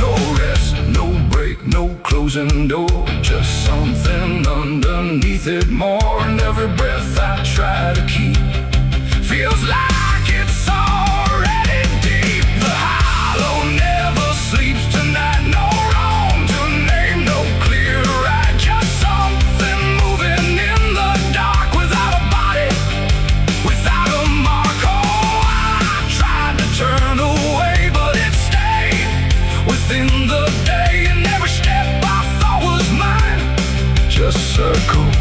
No rest, no break, no closing door, just something underneath it more. And every breath I try to keep feels like it's already deep. The hollow never sleeps tonight, no wrong to name, no clear right, just something moving in the dark without a body, without a mark. Oh, I tried to turn away, but it stayed within the day. And every step I thought was mine just circled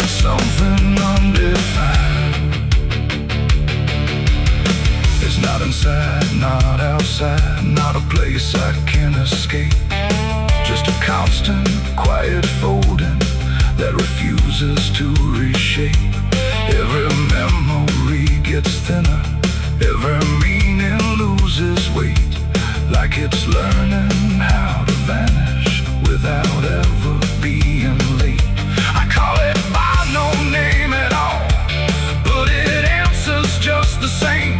something undefined. It's not inside, not outside, not a place I can escape, just a constant, quiet folding that refuses to reshape. Every memory gets thinner, every meaning loses weight, like it's learning how to vanish without ever being late. I call it by no name at all, but it answers just the same.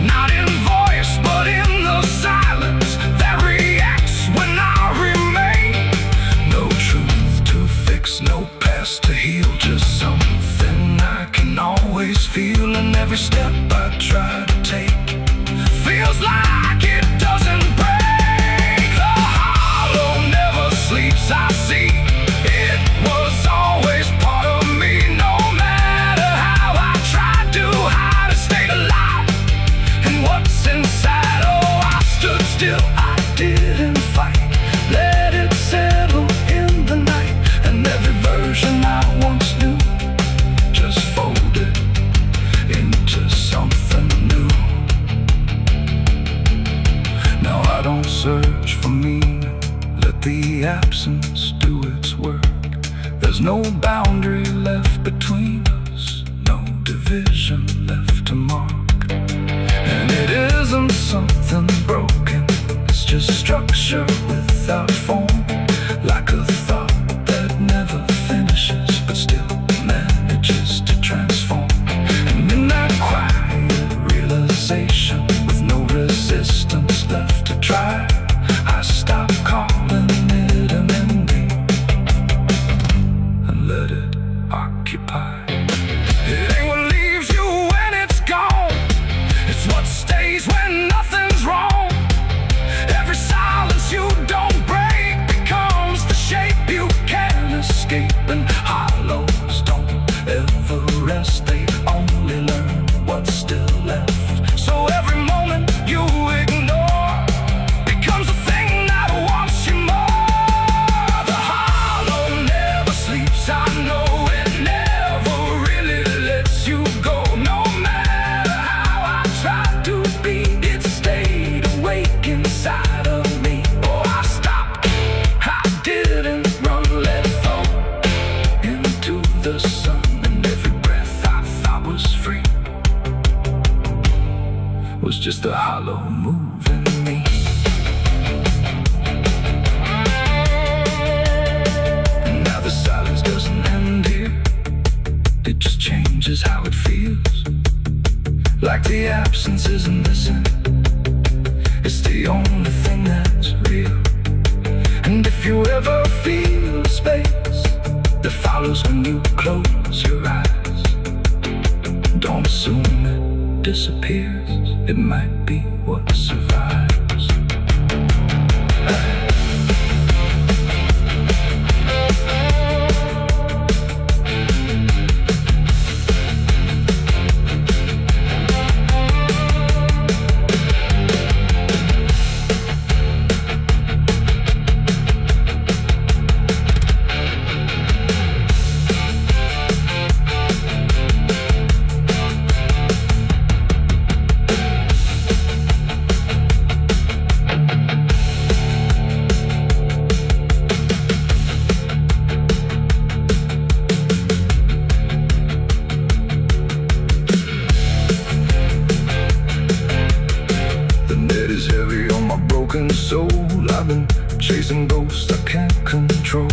Not in voice, but in the silence that reacts when I remain. No truth to fix, no past to heal, just something I can always feel. And every step I try to take feels like it doesn't break. The hollow never sleeps, I see. It was always part of me, no matter how I tried to hide, it stayed alive. And what's inside, oh, I stood still, I didn't fight, let it settle in the night. And every version I once knew just folded into something new. Now I don't search for meaning, let the absence do its work. There's no boundary left between us, no division left to mark. And it isn't something broken, it's just structure without form, like a thought that never finishes but still manages to transform. And in that quiet realization, with no resistance left to try, I stop calling it an ending and let it occupy. It ain't what leaves you when it's gone, it's what stays when nothing's wrong. Every silence you don't break becomes the shape the absence isn't missing. It's the only thing that's real. And if you ever feel the space that follows when you close your eyes, don't assume it disappears. It might be what survives. Soul, I've been chasing ghosts I can't control.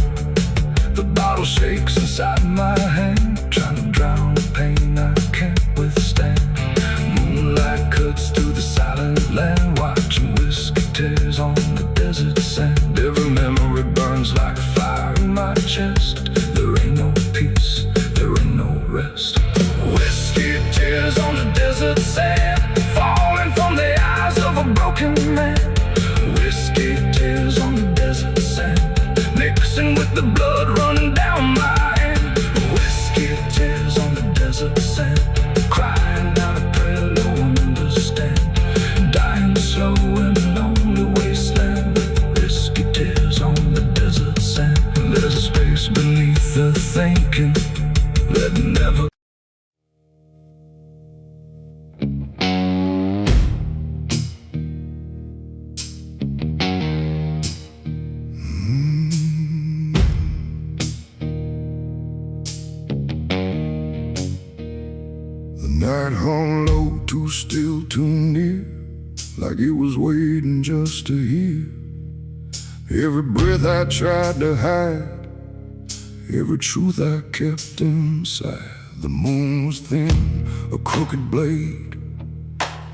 The bottle shakes inside my hand, trying to drown the pain I can't withstand. Moonlight cuts through the silent land, watching whiskey tears on the desert sand. Every memory burns like fire in my chest. There ain't no peace, there ain't no rest. Whiskey tears on the desert sand, falling from the eyes of a broken man. Whiskey tears on the desert sand, mixing with the blood running down my hand. Whiskey tears on the desert sand, crying out a prayer no one understands. Dying slow in a lonely wasteland, whiskey tears on the desert sand. There's a space beneath the thinking that never. Night hung low, too still, too near, like it was waiting just to hear. Every breath I tried to hide, every truth I kept inside. The moon was thin, a crooked blade,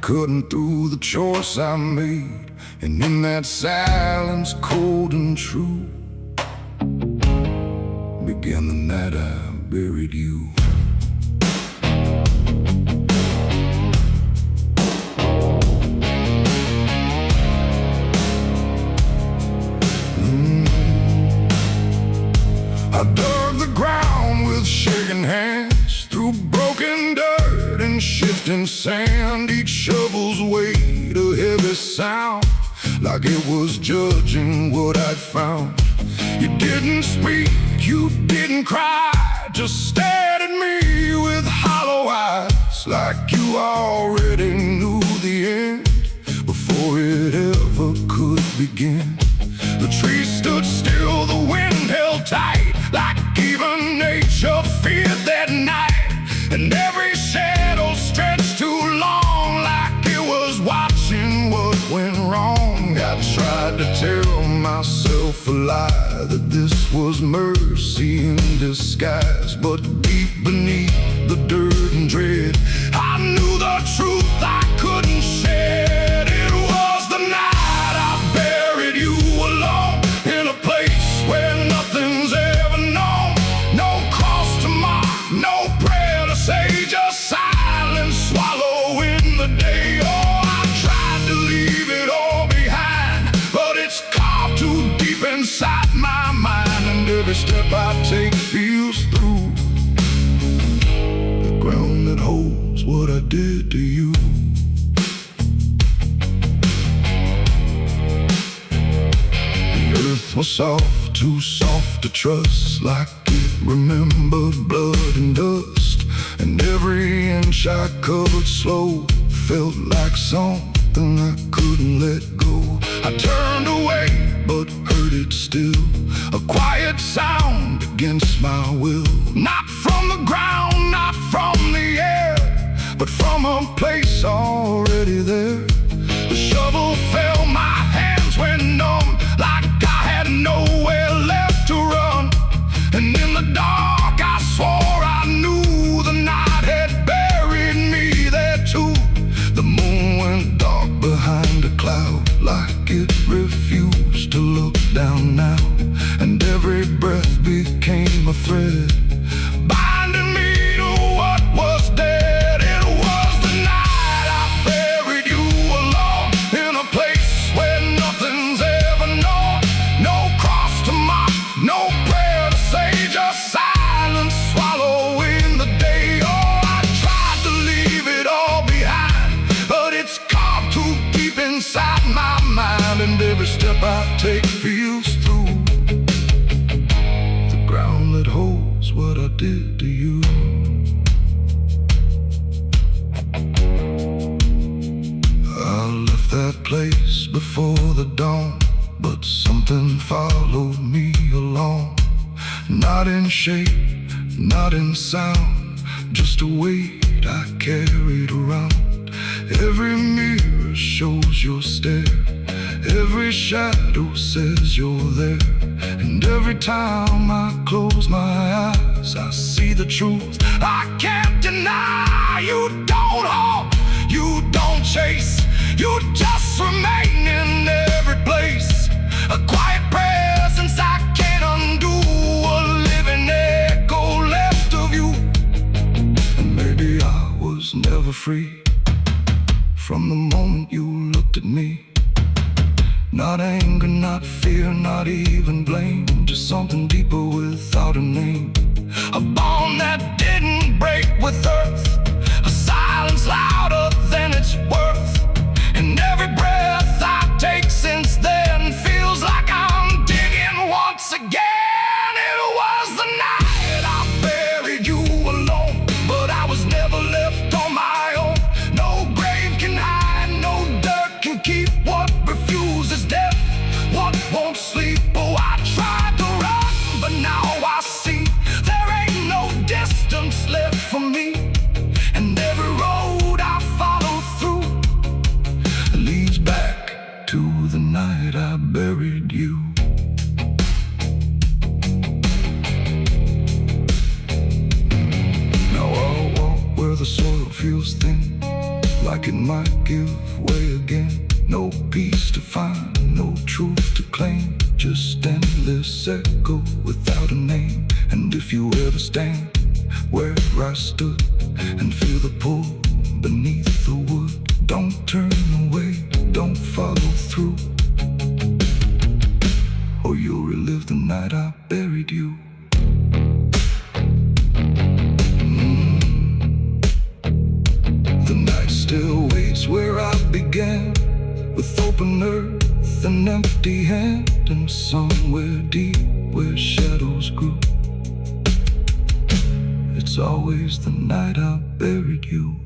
cutting through the choice I made. And in that silence, cold and true, began the night I buried you. I dug the ground with shaking hands, through broken dirt and shifting sand. Each shovel's weight a heavy sound, like it was judging what I'd found. You didn't speak, you didn't cry, just stared at me with hollow eyes, like you already knew the end before it ever could begin. The trees stood still, the wind held tight, like even nature feared that night. And every shadow stretched too long, like it was watching what went wrong. I tried to tell myself a lie, that this was mercy in disguise. But deep beneath the dirt and dread, I knew the truth I couldn't shed. It was the night I buried you alone, in a place where nothing's ever known. No cross to mark, no prayer to say, just silence swallowing the day. Oh, I tried to leave it all behind, but it's carved too deep inside my mind. And every step I take feels through the ground that holds what I did to you. Earth was soft, too soft to trust, like it remembered blood and dust. And every inch I covered slow felt like something I couldn't let go. I turned away, but heard it still, a quiet sound against my will. Not from the ground, not from the air, but from a place already there. The shovel fell, my hands went numb, like I had nowhere left to run. And in the dark I swore I knew the night had buried me there too. mind, and every step I take feels through the ground that holds what I did to you. I left that place before the dawn, but something followed me along. Not in shape, not in sound, just a weight I carried around. Every mirror shows your stare, every shadow says you're there. And every time I close my eyes, I see the truth I can't deny. You don't haunt, you don't chase, you just remain in every place. A quiet presence I can't undo, a living echo left of you. And maybe I was never free from the moment you looked at me. Not anger, not fear, not even blame, just something deeper without a name. A bond that didn't break with earth, a silence louder than its worth. And every breath I take since then feels like I'm digging once again. It was the night I buried you alone, but I was never left on my own. No grave can hide, no dirt can keep what refuses death, what won't sleep. Oh, I tried to run, but now I see there ain't no distance left for me. And every road I follow through leads back to the night I buried you. Now I'll walk where the soil feels thin, like it might give way again. No peace to find, no truth to claim, just endless echo without a name. And if you ever stand where I stood and feel the pull beneath the wood, don't turn away, don't follow through, or you'll relive the night I buried you. The night still waits where I began, with open earth and empty hand, and somewhere deep where shadows grew, it's always the night I buried you.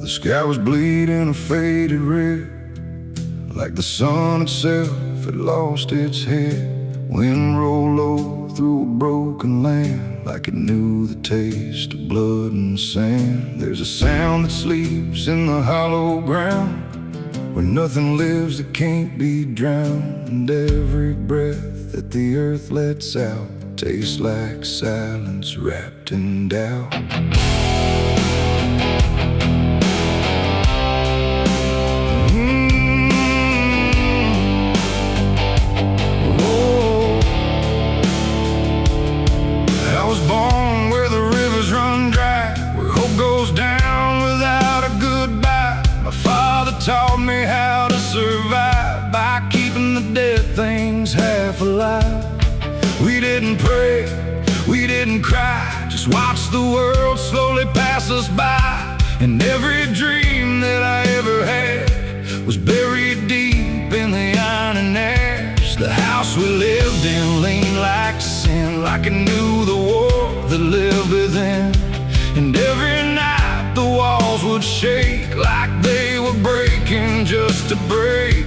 The sky was bleeding a faded red, like the sun itself had lost its head. Wind rolled low through a broken land, like it knew the taste of blood and sand. There's a sound that sleeps in the hollow ground, where nothing lives that can't be drowned. And every breath that the earth lets out tastes like silence wrapped in doubt. Taught me how to survive by keeping the dead things half alive. We didn't pray, we didn't cry, just watch the world slowly pass us by. And every dream that I ever had was buried deep in the iron and ash. The house we lived in leaned like sin, like it knew the war that lived within. And every night the walls would shake like they were breaking just to break.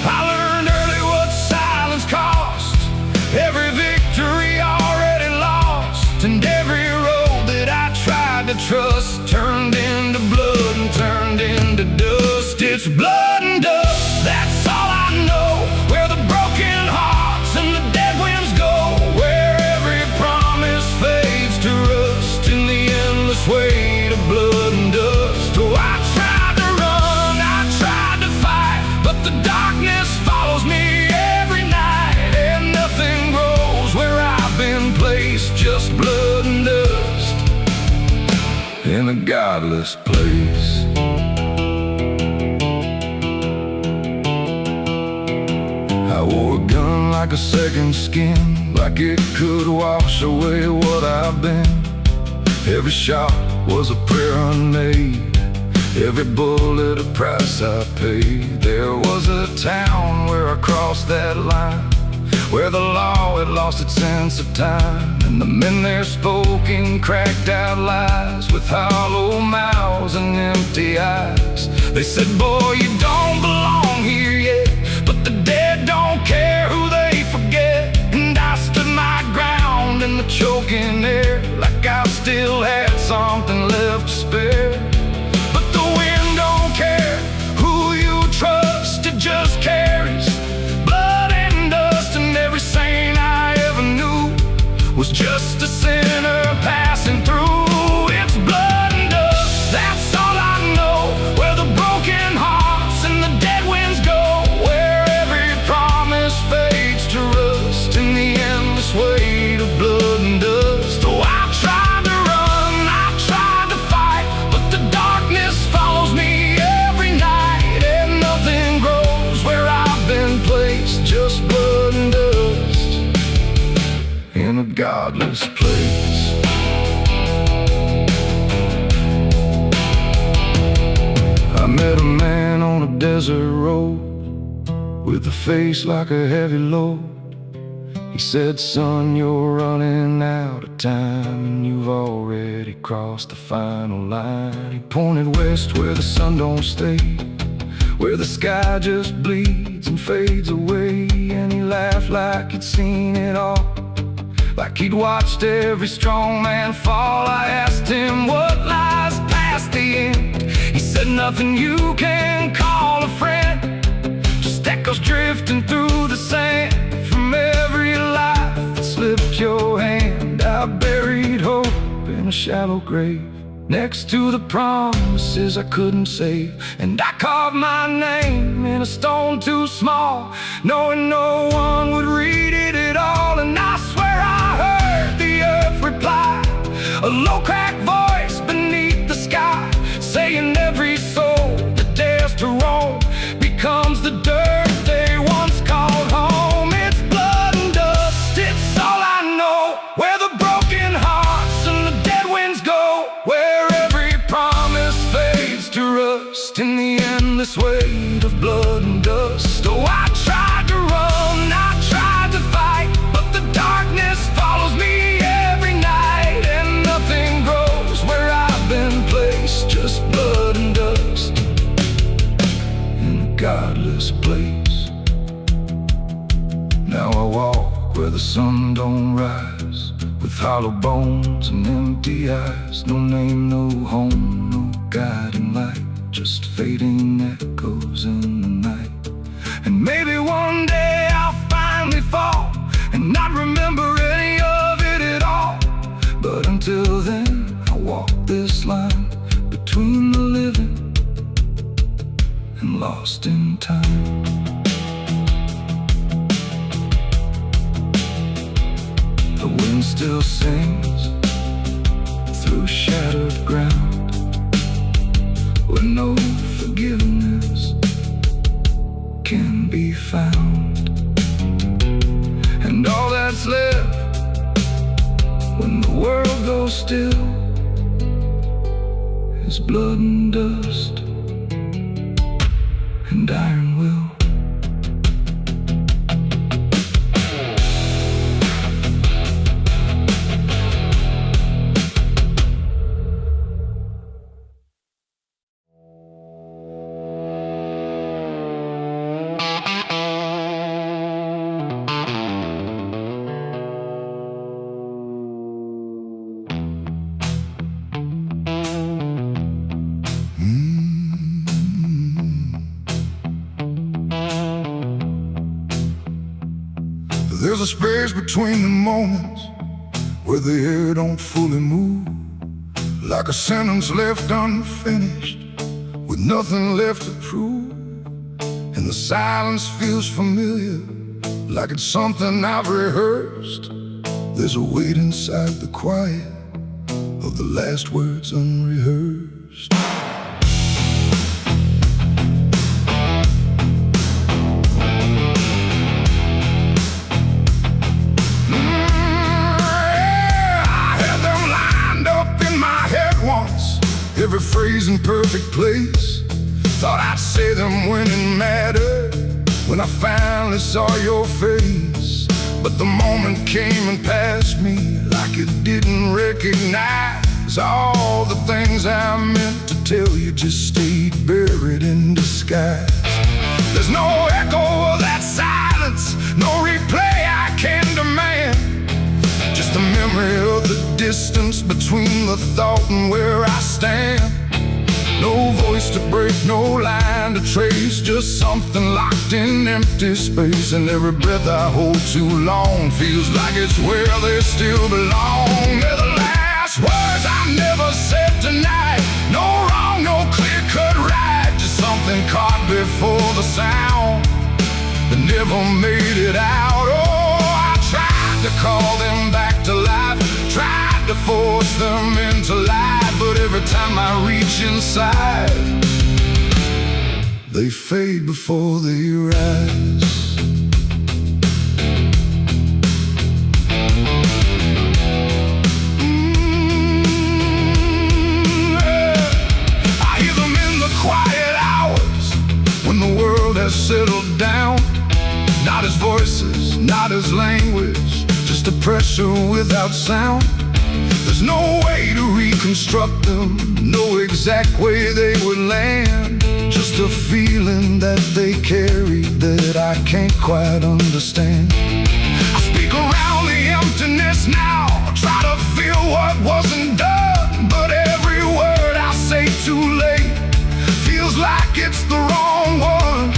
I learned early what silence cost, every victory already lost. And every road that I tried to trust turned into blood and turned into dust. It's blood and dust, that's all I know. Where the broken hearts and the dead winds go, where every promise fails in a godless place. I wore a gun like a second skin, like it could wash away what I've been. Every shot was a prayer unmade, every bullet a price I paid. There was a town where I crossed that line, where the law had lost its sense of time, and the men there spoke in cracked out lies, with hollow mouths and empty eyes. They said, boy, you don't belong here yet, but the dead don't care who they forget. And I stood my ground in the choking air, like I still had something left to spare. But the wind don't care who you trust, it just carries blood and dust. And every saint I ever knew was just a sinner passing through. It's blood and dust, that's all I know, where the broken hearts and the dead winds go, where every promise fades to rust in the endless weight of blood and dust. Oh, I tried to run, I tried to fight, but the darkness follows me every night, and nothing grows where I've been placed, just blood and dust in a godless place. I met a man on a desert road with a face like a heavy load. He said, son, you're running out of time, and you've already crossed the final line. He pointed west where the sun don't stay, where the sky just bleeds and fades away. And he laughed like he'd seen it all, like he'd watched every strong man fall. I asked him what lies past the end. He said, nothing you can call a friend, just echoes drifting through the sand from every life that slipped your hand. I buried hope in a shallow grave, next to the promises I couldn't save. And I carved my name in a stone too small, knowing no one would read it at all. And I swear I heard the earth reply, a low cracked voice beneath the sky, saying every soul that dares to roam becomes the dirt they once called home. It's blood and dust, it's all I know, where the broken hearts and the dead winds go, where every promise fades to rust in the endless weight of blood and dust. Oh, I tried to run, I tried to fight, but the darkness follows me every night, and nothing grows where I've been placed, just blood and dust in a godless place. Now I walk where the sun don't rise, with hollow bones and empty eyes. No name, no home, no guiding light, just fading echoes in the night. And maybe one day I'll finally fall and not remember any of it at all. But until then, I walk this line between the living and lost in time. The wind still sings through shattered ground, where no forgiveness can be found. And all that's left when the world goes still is blood and dust and iron will. There's a space between the moments where the air don't fully move, like a sentence left unfinished with nothing left to prove. And the silence feels familiar, like it's something I've rehearsed. There's a weight inside the quiet, of the last words unrehearsed. Every phrase in perfect place. Thought I'd say them when it mattered, when I finally saw your face. But the moment came and passed me like it didn't recognize all the things I meant to tell you just stayed buried in disguise. There's no echo of that silence, no replay I can demand. Just the memory of the distance between the thought and where I stand. No voice to break, no line to trace, just something locked in empty space. And every breath I hold too long feels like it's where they still belong. They're the last words I never said tonight. No wrong, no clear-cut right, just something caught before the sound that never made it out. Oh, I tried to call them back to life, tried to force them into life, but every time I reach inside, they fade before they rise. I hear them in the quiet hours when the world has settled down. Not as voices, not as language, just a pressure without sound. There's no way to reconstruct them, no exact way they would land. Just a feeling that they carry that I can't quite understand. I speak around the emptiness now, try to feel what wasn't done, but every word I say too late feels like it's the wrong one.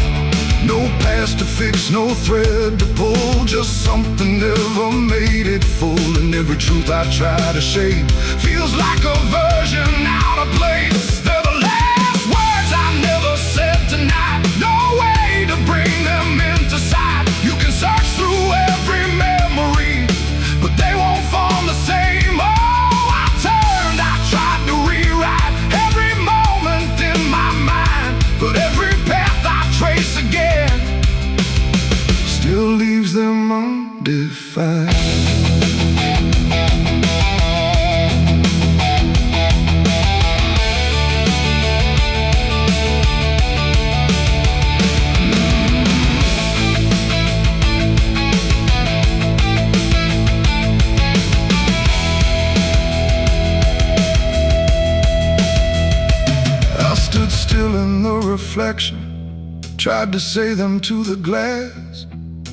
No past to fix, no thread to pull, just something never made it full. And every truth I try to shape feels like a version out of place. They're the last words I never said tonight, no way to bring them into sight. You can search through every memory, but they won't form the same. Oh, I turned, I tried to rewrite every moment in my mind, but every path I trace again still leaves them undefined. I stood still in the reflection, tried to say them to the glass,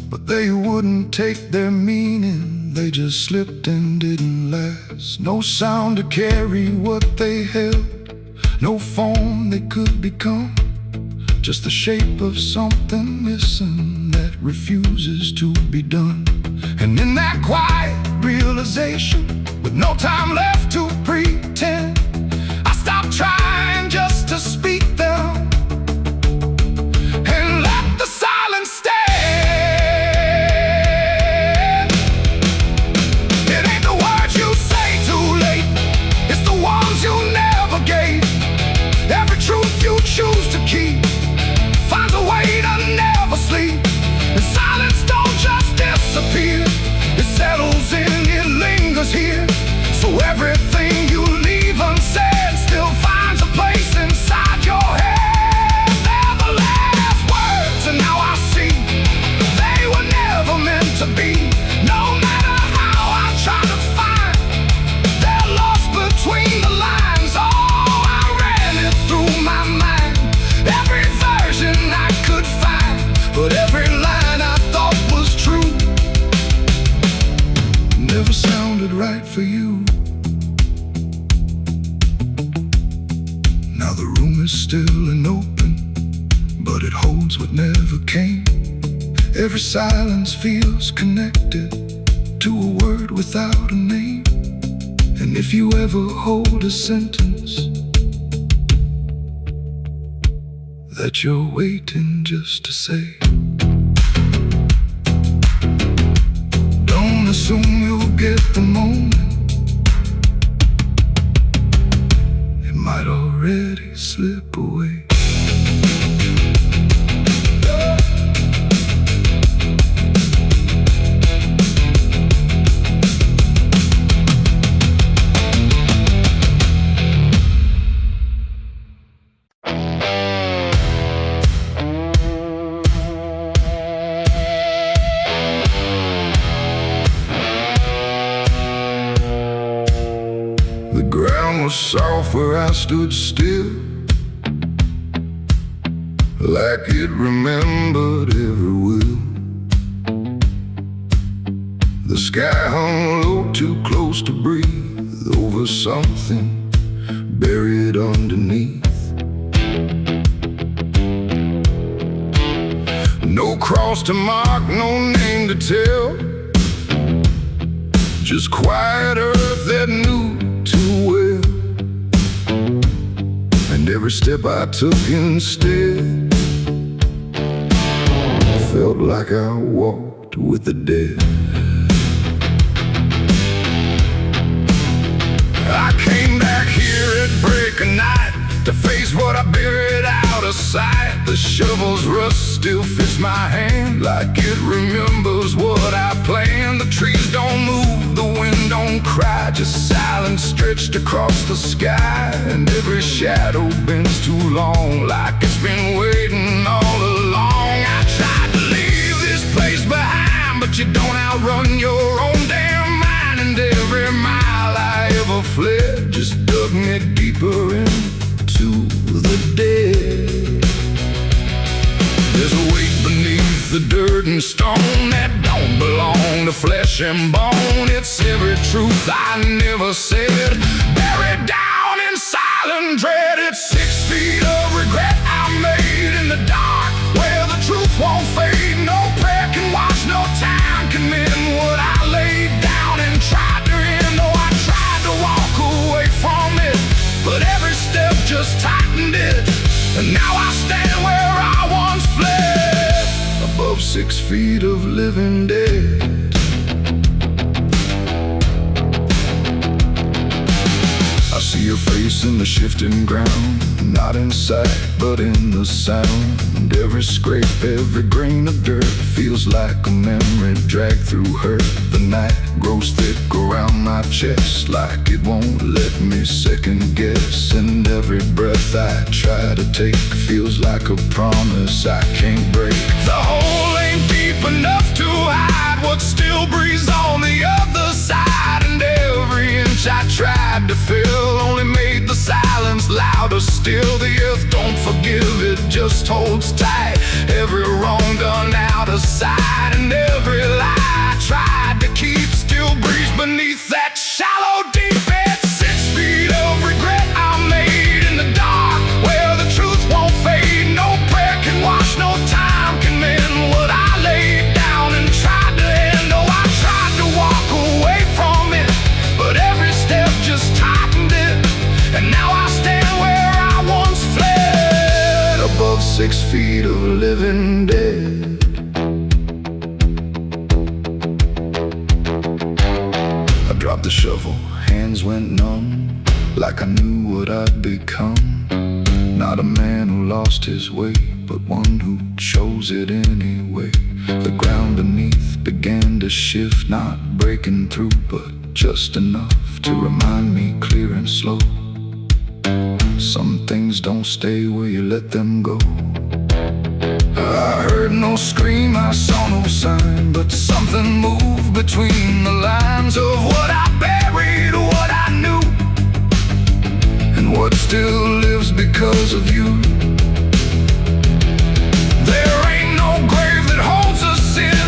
but they wouldn't take their meaning, they just slipped and didn't last. No sound to carry what they held, no form they could become, just the shape of something missing that refuses to be done. And in that quiet realization, with no time left to pretend, I stopped trying just to speak them and let the silence stand. Choose to keep finds a way to never sleep. And silence don't just disappear, it settles in, it lingers here. So everything you leave unsaid still finds a place inside your head. They're the last words, and now I see they were never meant to be. No matter how I try to find, they're lost between the lines. Oh, I ran it through my mind, every version I could find, but every line I thought was true never sounded right for you. Now the room is still and open, but it holds what never came. Every silence feels connected to a word without a name. And if you ever hold a sentence that you're waiting just to say, don't assume you'll get the moment. slip away. The ground was soft where I stood still, like it remembered every will. The sky hung low, too close to breathe, over something buried underneath. No cross to mark, no name to tell, just quiet earth that knew too well. And every step I took instead felt like I walked with the dead. I came back here at break of night to face what I buried out of sight. The shovel's rust still fits my hand like it remembers what I planned. The trees don't move, the wind don't cry, just silence stretched across the sky. And every shadow bends too long, like it's been waiting all along. I tried to leave this place behind, but you don't outrun your own damn mind. And every mile I ever fled just dug me deeper into the dead. There's a weight beneath the dirt and stone that don't belong to flesh and bone. It's every truth I never said, buried down in silent dread. It's 6 feet of regret I made in the dark, where the truth won't fade. No prayer can wash, no time can mend what I laid down and tried to end. Oh, I tried to walk away from it, but every step just tightened it. And now I stand where I once fled, above 6 feet of living dead. I see your face in the shifting ground, not in sight, but in the sound. Every scrape, every grain of dirt feels like a memory dragged through hurt. The night grows thick around my chest, like it won't let me second guess. And every breath I try to take feels like a promise I can't break. The hole ain't deep enough to hide what still breathes on the other side. And every inch I tried to fill only made the silence louder still. The earth don't forgive, it just holds tight. Every wrong done out of sight, and every lie I tried to keep still breathes beneath that shallow deep end. 6 feet of regret I made in the dark, where the truth won't fade. No prayer can wash, no time can mend what I laid down and tried to end. Oh, I tried to walk away from it, but every step just tightened it. And now I stand where I once fled, above 6 feet of living dead. I dropped the shovel, hands went numb, like I knew what I'd become. Not a man who lost his way, but one who chose it anyway. The ground beneath began to shift, not breaking through, but just enough to remind me clear and slow. Some things don't stay where you let them go. I heard no scream, I saw no sign, but something moved between the lines of what I buried, what I knew, and what still lives because of you. There ain't no grave that holds us in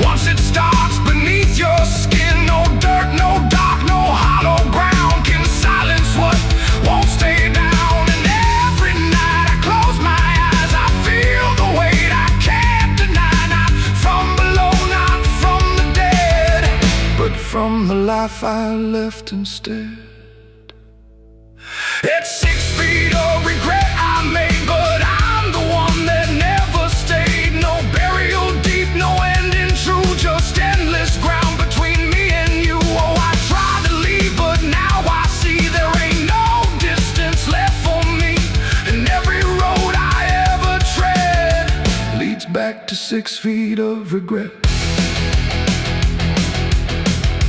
once it starts beneath your skin. No dirt, no dark, no hollow ground can silence what won't stay down. And every night I close my eyes, I feel the weight I can't deny. Not from below, not from the dead, but from the life I left instead. It's 6 feet of regret I made, but I'm the one that never stayed. No burial deep, no ending true, just endless ground between me and you. Oh, I tried to leave, but now I see there ain't no distance left for me. 6 feet of regret.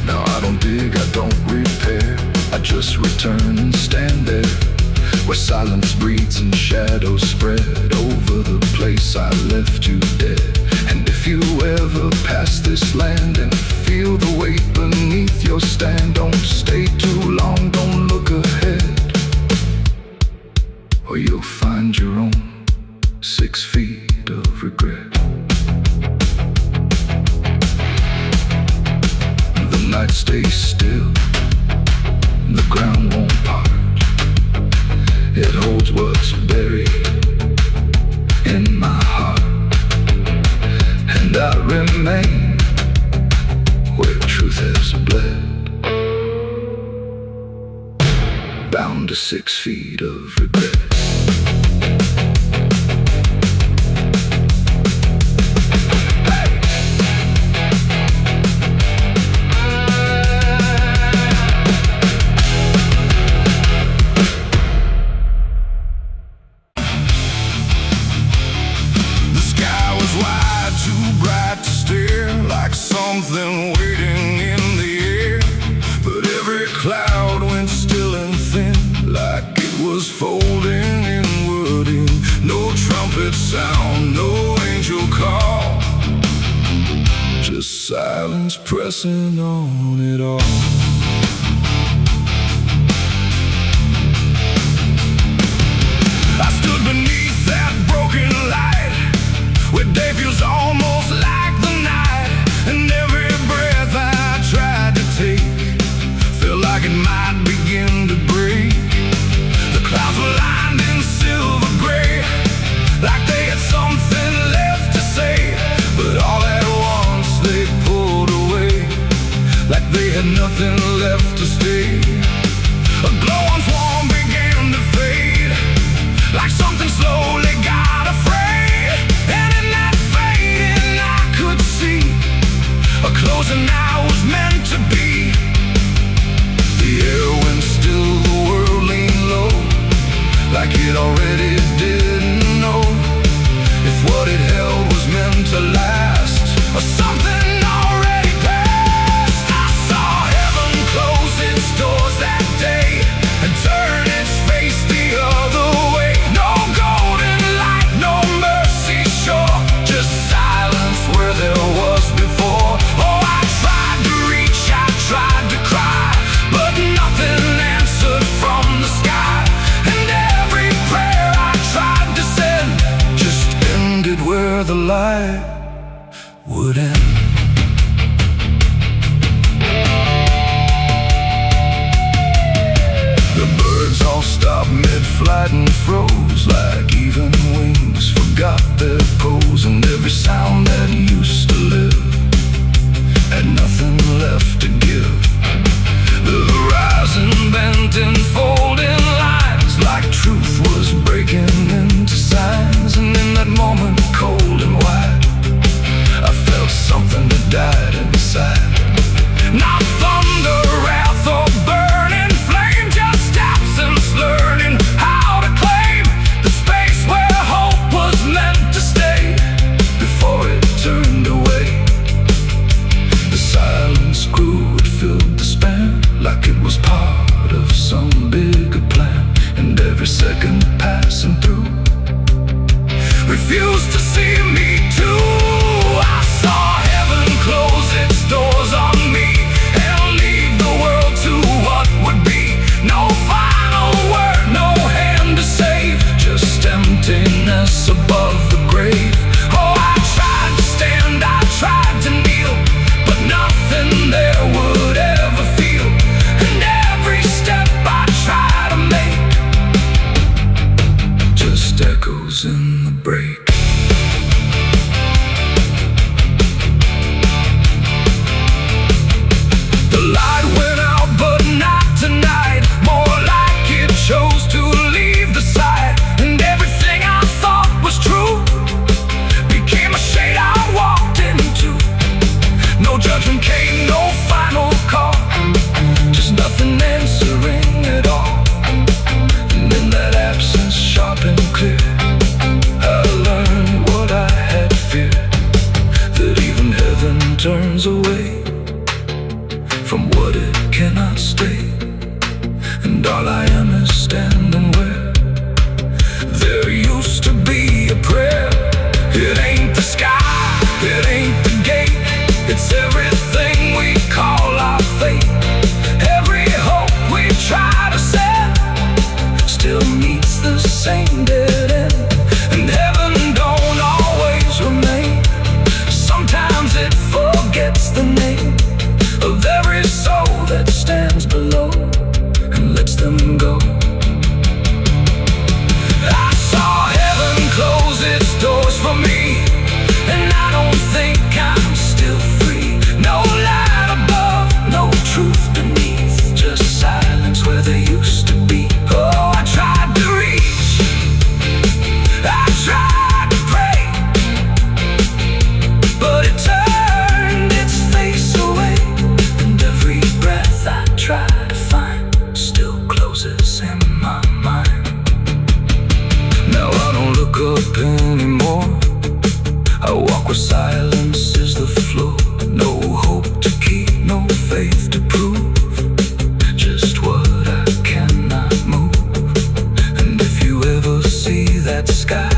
Now I don't dig, I don't repair, I just return and stand there, where silence breeds and shadows spread over the place I left you dead. And if you ever pass this land and feel the weight beneath your stand, don't stay too long, don't look ahead, or you'll find your own 6 feet of regret. The night stays still, the ground won't part. It holds what's buried in my heart, and I remain where truth has bled, bound to 6 feet of regret. Something waiting in the air, but every cloud went still and thin, like it was folding inward in. No trumpet sound, no angel call, just silence pressing on it all. I stood beneath that broken light, where day feels almost like the night, and every breath I tried to take felt like it might begin to break. The clouds were lined in silver gray, like they had something left to say, but all at once they pulled away, like they had nothing left to stay. A glow once warm began to fade, like something slowly got afraid, and in that fading I could see a closing I was meant to be. The air went still, the world leaned low, like it already didn't know if what it held was meant to last, or something already passed. I saw heaven close its doors that day and turn its face the other way. No golden light, no mercy shore, just silence where there was before. Oh, I tried to reach, I tried to cry, but nothing answered from the sky, and every prayer I tried to send just ended where the light would end. The birds all stopped mid-flight and froze, like even wings forgot their pose, and every sound that used to live had nothing left to give. The horizon bent in folding lines, like truth was breaking into signs, and in that moment, cold and white, standing where there used to be a prayer. It ain't the sky, it ain't the gate, it's everything we call our fate. Every hope we try to set still meets the same dead end. And heaven don't always remain. Sometimes it forgets the name of every soul that stands below and lets them go. I saw heaven close its doors for me, and I don't think I'm still free. No light above, no truth beneath, just silence where there used to be. Oh, I tried to reach, I tried to pray, but it turned its face away. And every breath I try to find still closes in my mind. Now I don't look up anymore, I walk where silence is the floor. No hope to keep, no faith to prove, just what I cannot move. And if you ever see that sky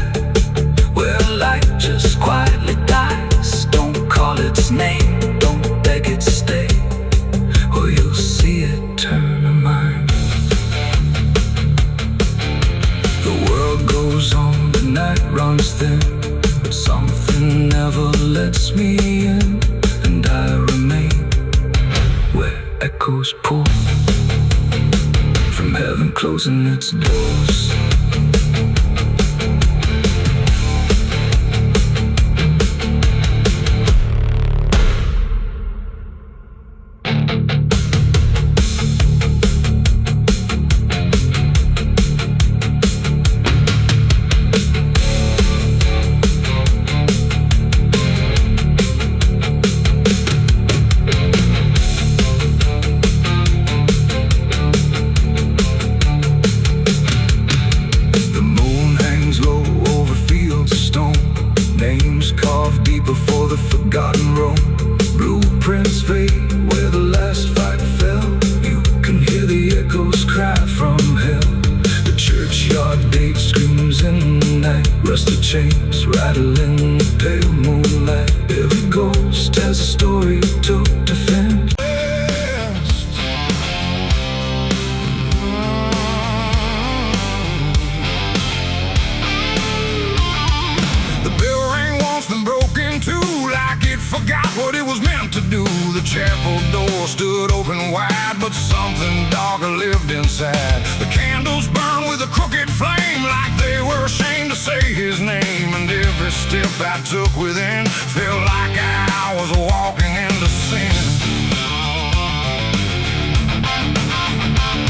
where light just quietly dies, don't call its name, don't beg it stay, or you'll see it turn a mind. The world goes on, the night runs thin, but something never lets me in, and I remain where echoes pour from heaven closing its doors. Names carved deep before the forgotten roam. Blueprints fade where the last fight fell. You can hear the echoes cry from hell. The churchyard date screams in the night. Rusted chains rattle in the pale moonlight. Every ghost has a story to defend. Forgot what it was meant to do. The chapel door stood open wide, but something darker lived inside. The candles burned with a crooked flame, like they were ashamed to say his name. And every step I took within felt like I was walking into sin.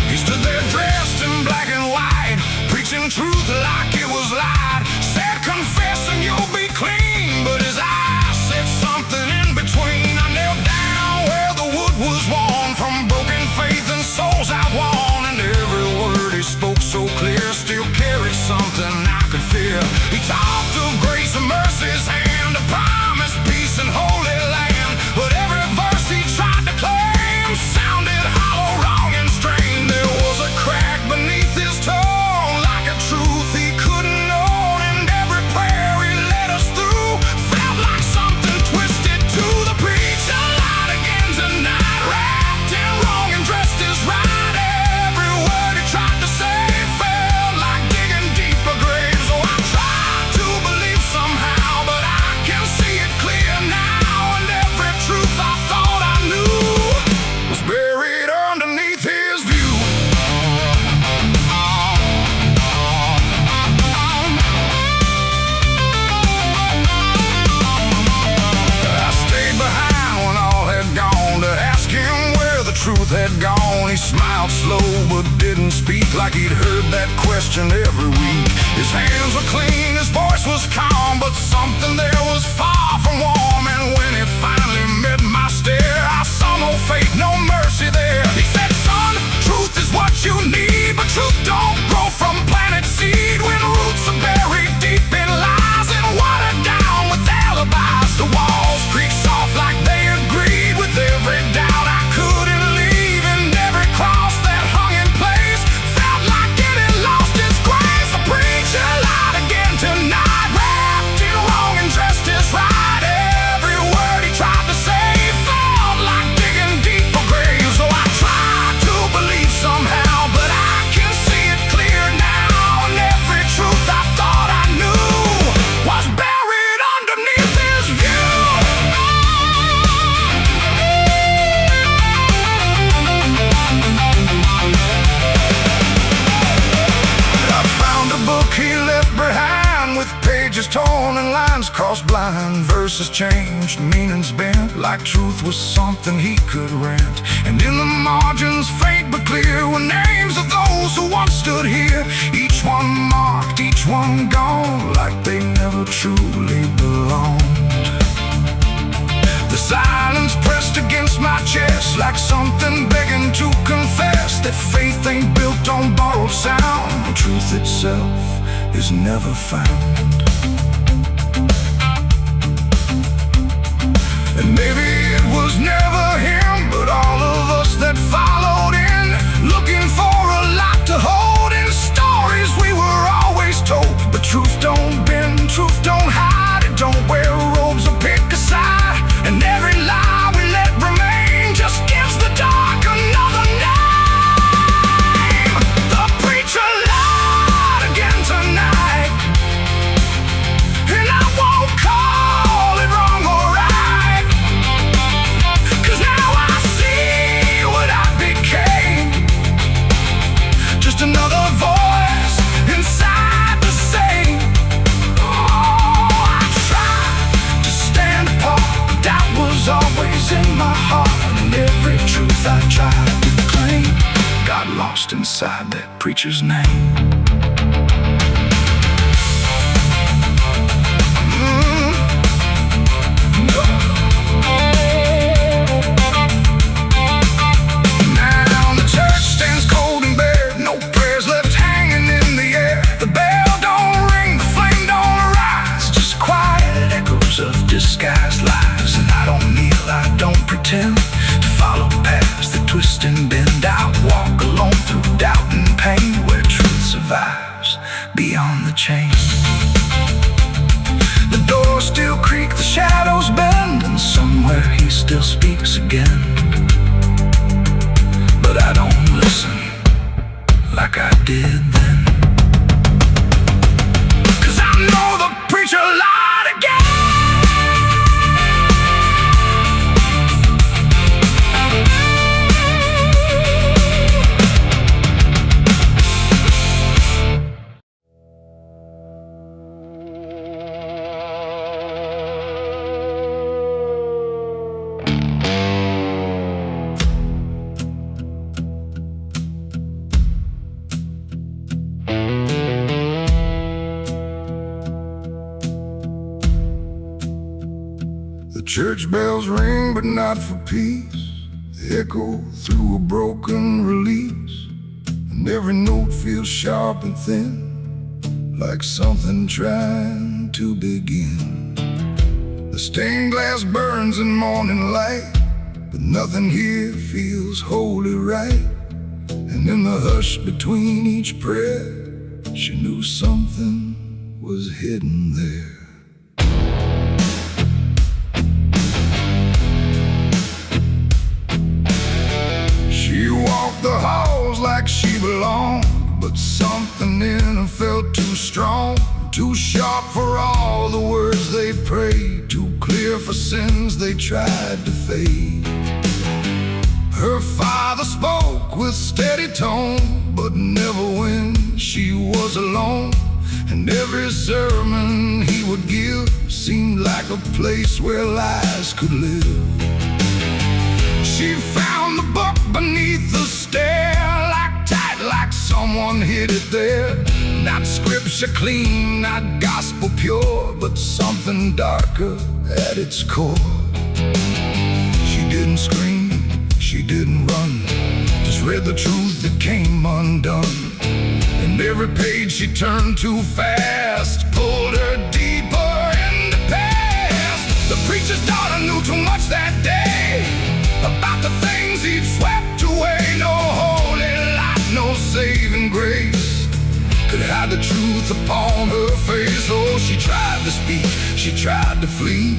He stood there dressed in black and white, preaching truth like it was lied. Said, confess and you'll be clean, but his eyes said something in between. I knelt down where the wood was worn from broken faith and souls outworn. And every word he spoke so clear still carried something I could feel. He talked of grace and mercy's hand, a promise, peace and holy land. But every verse he tried to claim sounded hollow, wrong and strained. There was a crack beneath his tone, like a truth he couldn't own. And every prayer he led us through felt like something twisted to the preach. A light again tonight, wrapped in wrong and dressed as right. Every word he tried to say felt like digging deeper graves. So I tried to believe somehow, but I can see it clear now. And every truth I thought I knew was buried underneath his view. I stayed behind when all had gone to ask him where the truth had gone. He smiled slow but didn't speak, like he'd heard that question every week. His hands were clean, his voice was calm, but something there was far from warm. And when it finally met my stare, I saw no faith, no mercy there. He said, son, truth is what you need, but truth don't grow from planted seed. When roots are buried deep in lies and watered down with alibis, the walls creak soft like they agreed with every doubt I couldn't leave. And every cross that hung in place felt like it line, verses changed, meanings bent, like truth was something he could rent. And in the margins, faint but clear, were names of those who once stood here. Each one marked, each one gone, like they never truly belonged. The silence pressed against my chest, like something begging to confess that faith ain't built on borrowed sound, and truth itself is never found. And maybe it was never him, but all of us that followed in, looking for a lot to hold in stories we were always told. But truth don't bend, truth don't hide, it don't wear robes or pick a side. And every lie we let remain just gives the dark another name. The preacher lied again tonight, and I won't call it wrong or right, 'cause now I see what I became. Just another voice inside the same. Oh, I tried to stand apart, but doubt was always in my heart. And every truth I tried to claim got lost inside that preacher's name. Now the church stands cold and bare, no prayers left hanging in the air. The bell don't ring, the flame don't rise, just quiet echoes of disguised lies. And I don't kneel, I don't pretend to follow paths that twist and bend. I walk alone through doubt and pain, where truth survives beyond the chain. The doors still creak, the shadows bend, and somewhere he still speaks again. But I don't listen like I did then, 'cause I know the preacher lied again. The church bells ring, but not for peace. They echo through a broken release, and every note feels sharp and thin, like something trying to begin. The stained glass burns in morning light, but nothing here feels wholly right. And in the hush between each prayer, she knew something was hidden there. She walked the halls like she belonged, but something in her felt too strong, too sharp for all the words they prayed, too clear for sins they tried to fade. Her father spoke with steady tone, but never when she was alone. And every sermon he would give seemed like a place where lies could live. She found the book beneath the stair, like tight, like someone hid it there. Not scripture clean, not gospel pure, but something darker at its core. She didn't scream, she didn't run, just read the truth that came undone. And every page she turned too fast pulled her deeper in the past. The preacher's daughter knew too much that day about the things he'd swept away. No holy light, no saving grace could hide the truth upon her face. Oh, she tried to speak, she tried to flee,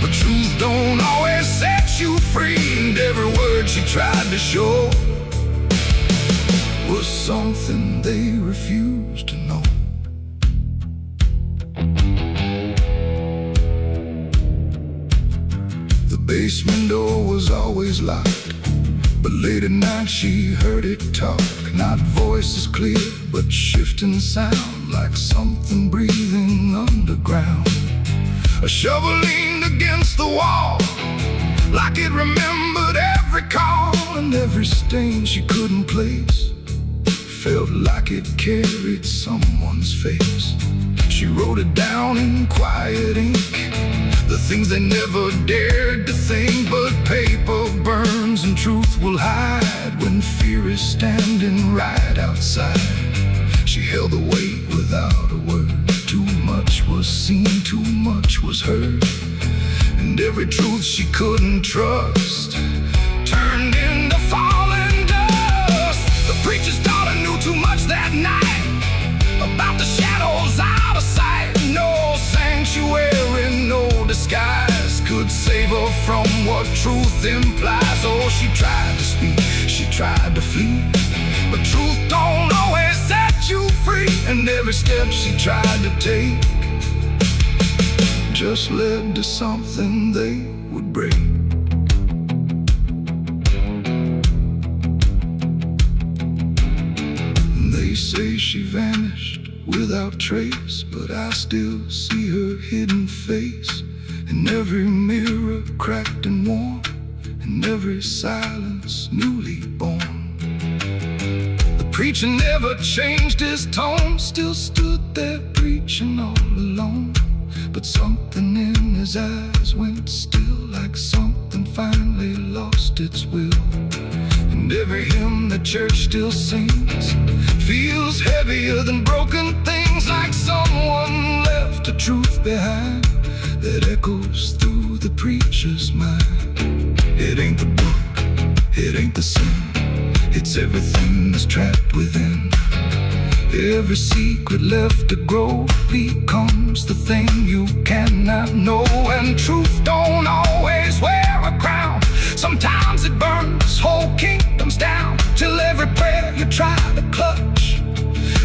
but truth don't always set you free. And every word she tried to show was something they refused to know. The basement door was always locked, but late at night she heard it talk. Not voices clear, but shifting sound, like something breathing underground. A shovel leaned against the wall, like it remembered every call, and every stain she couldn't place felt like it carried someone's face. She wrote it down in quiet ink, the things they never dared to think. But paper burns and truth will hide when fear is standing right outside. She held the weight without a word. Too much was seen, too much was heard, and every truth she couldn't trust turned into falling dust. The preacher's daughter knew too much that night about the shadows out of sight. No sanctuary, no disguise could save her from what truth implies. Oh, she tried to speak, she tried to flee, but truth don't always set you free. And every step she tried to take just led to something they would break. They say she vanished without trace, but I still see her hidden face in every mirror cracked and worn, in every silence newly born. The preacher never changed his tone, still stood there preaching all alone. But something in his eyes went still, like something finally lost its will. And every hymn the church still sings feels heavier than broken things, like someone left a truth behind that echoes through the preacher's mind. It ain't the book, it ain't the sin, it's everything that's trapped within. Every secret left to grow becomes the thing you cannot know. And truth don't always wear a crown, sometimes it burns whole kingdoms down, till every prayer you try to clutch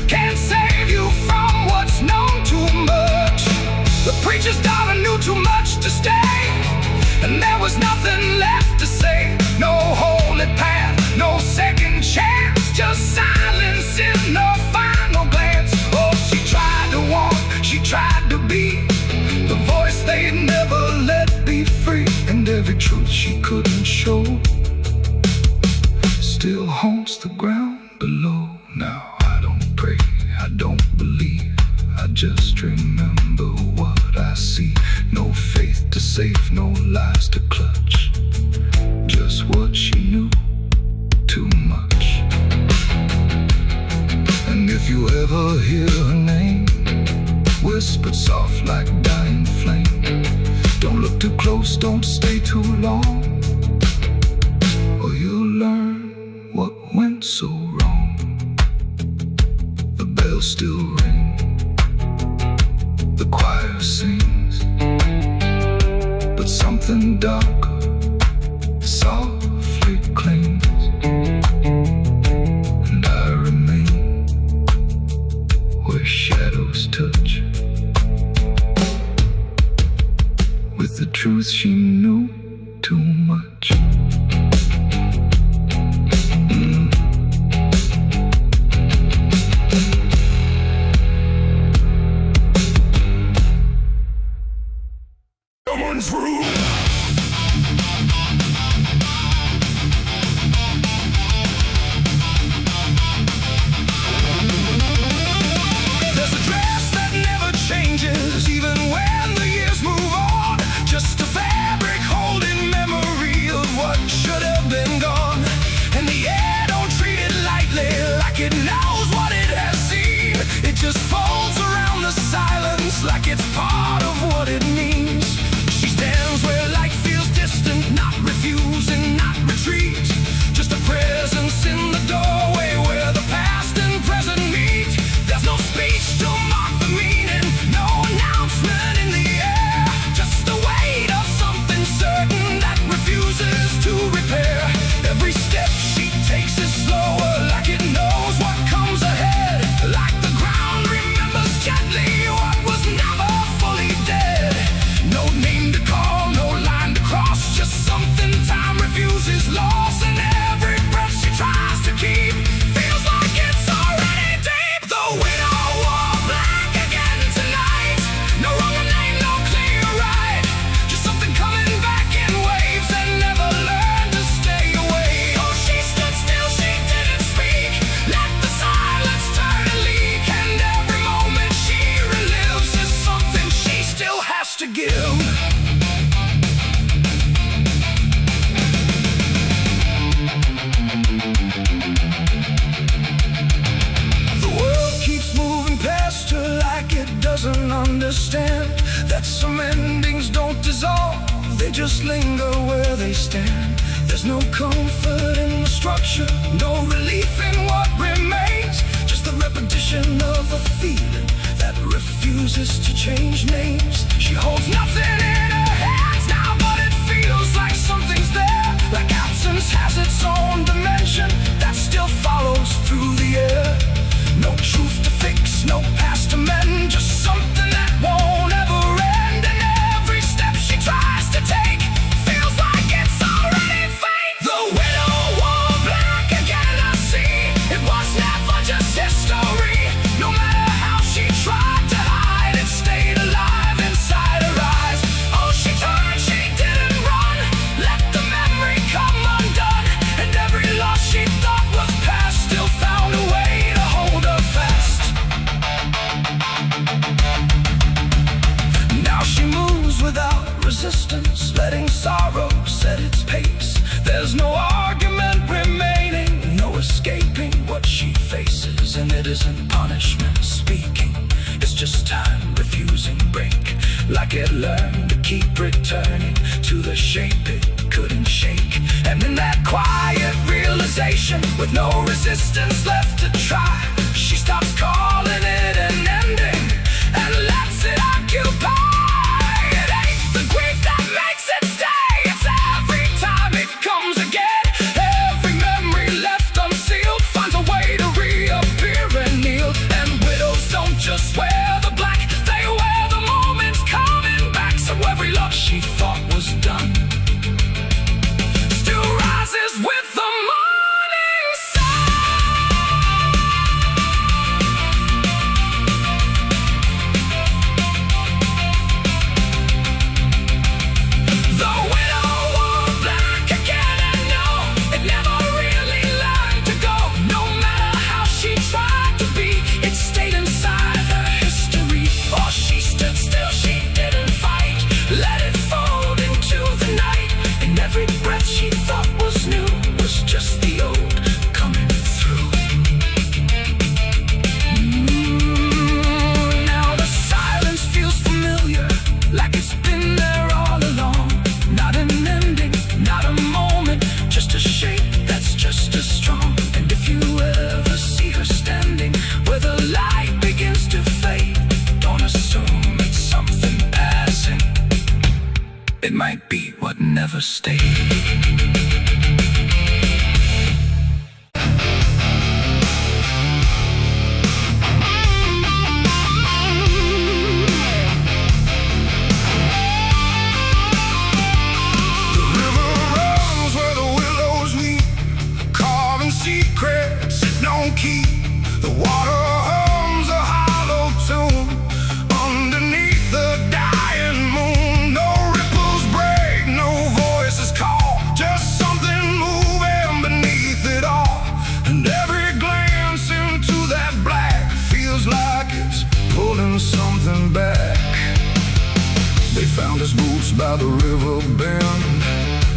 can't save you from what's known too much. The preacher's daughter knew too much to stay, and there was nothing left to say. No holy path, no second chance, just silence in the final glance. Oh, she tried to walk, she tried to be the voice they'd never let be free. And every truth she couldn't show still haunts the ground below. Now I don't pray, I don't believe, I just remember what I see. No faith to save, no lies to clutch, just what she knew too much. And if you ever hear her name whispered soft like dying flame, don't look too close, don't stay too long, or you'll learn what went so wrong. The bells still ring, the choir sings, but something darker softly clings, and I remain where shadows touch with the truth she knew too much. Someone's room. There's a dress that never changes, even when the years move on. Just a fair They just linger where they stand. There's no comfort in the structure, no relief in what remains. Just the repetition of a feeling that refuses to change names. She holds nothing in her hands now, but it feels like something's there. Like absence has its own dimension that still follows through the air. No truth to fix, no past to mend, just something that won't ever end. And every step she tries to take feels like it's already fate. The widow wore black again, I see. It was never just history. No matter how she tried to hide, it stayed alive inside her eyes. Oh, she turned, she didn't run. Let the memory come undone. And every loss she thought was past still found a way to hold her fast. Now she moves without resistance, letting sorrow set its pace. There's no argument remaining, no escaping what she faces. And it isn't punishment speaking, it's just time refusing break. Like it learned to keep returning to the shape it couldn't shake. And in that quiet realization, with no resistance left to try, she stops calling it an ending and lets it occupy. It ain't the grief that makes it stay, it's every time it comes again. Every memory left unsealed finds a way to reappear and kneel. And widows don't just wear the black, they wear the moments coming back. So every love she thought was done still rises with the morning sun. The widow wore black again, and no, it never really learned to go. No matter how she tried to be, it stayed inside her history. Oh, she stood still, she didn't fight, let it fold into the night. And every breath she thought was new was just the old coming through. Now the silence feels familiar, like it's been there all along. Not an ending, not a moment, just a shape that's just as strong. And if you ever see her standing where the light begins to fade, don't assume it's something passing. It might be what never stayed. The river runs where the willows meet, carving secrets it don't keep. The water hums a hollow tune underneath the dying moon. No ripples break, no voices call, just something moving beneath it all. And every glance into that black feels like it's pulling something back. They found his boots by the river bend,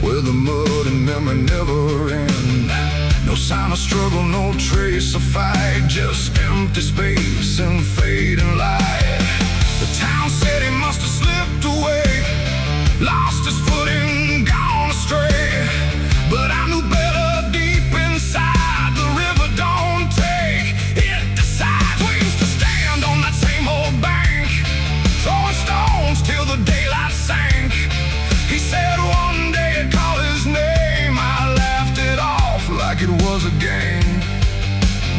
where the mud and memory never end. No sign of struggle, no trace of fight, just empty space and fading light. The town said he must have slipped away, lost his footing, gone astray. But I knew better deep inside, the river don't take, it decides. We used to stand on that same old bank, throwing stones till the daylight sank. He said one day I'd call his name, I laughed it off like it was a game.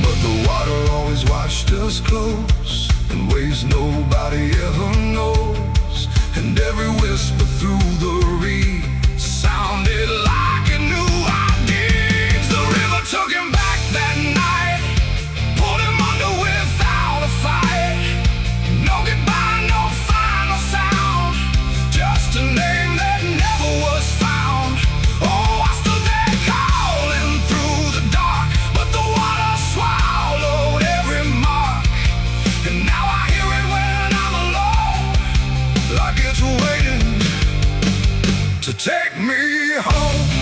But the water always watched us close, in ways nobody ever knows. And every whisper through the reeds sounded like it knew our deeds. The river took him back that night, pulled him under without a fight. No goodbye, no final sound, just a name that never was found. Oh, I stood there calling through the dark, but the water swallowed every mark. And now I hear it when I'm alone, like it's waiting to take me home.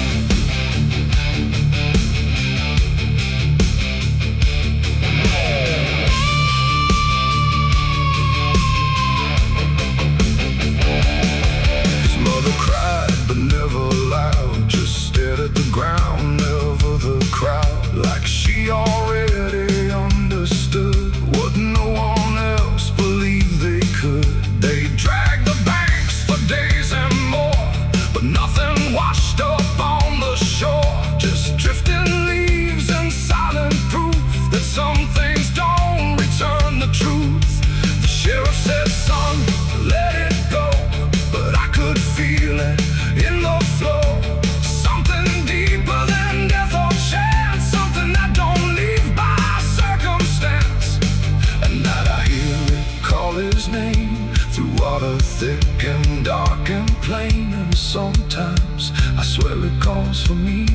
his name through water thick and dark and plain. And sometimes I swear it calls for me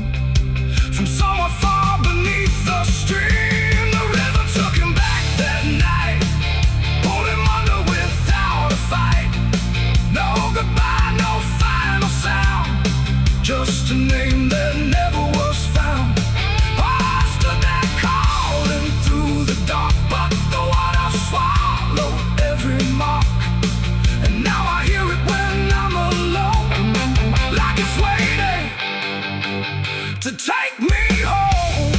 from somewhere far beneath the stream. The river took him back that night, pulled him under without a fight. No goodbye, no final sound, just a name that never was found. I stood there calling through the dark, but the water swallowed every mark. And now I hear it when I'm alone, like it's waiting to take me home.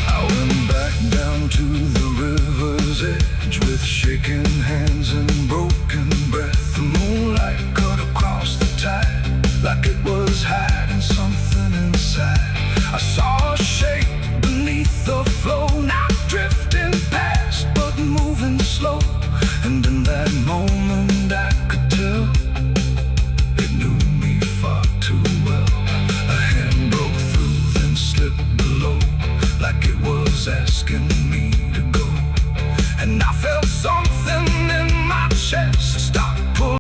I went back down to the river's edge with shaking hands and broken breath. The moonlight cut across the tide like it was hiding something inside. I saw a shape beneath the flow, not drifting past but moving slow. And in that moment I could tell it knew me far too well. A hand broke through, then slipped below, like it was asking me to go. And I felt something in my chest,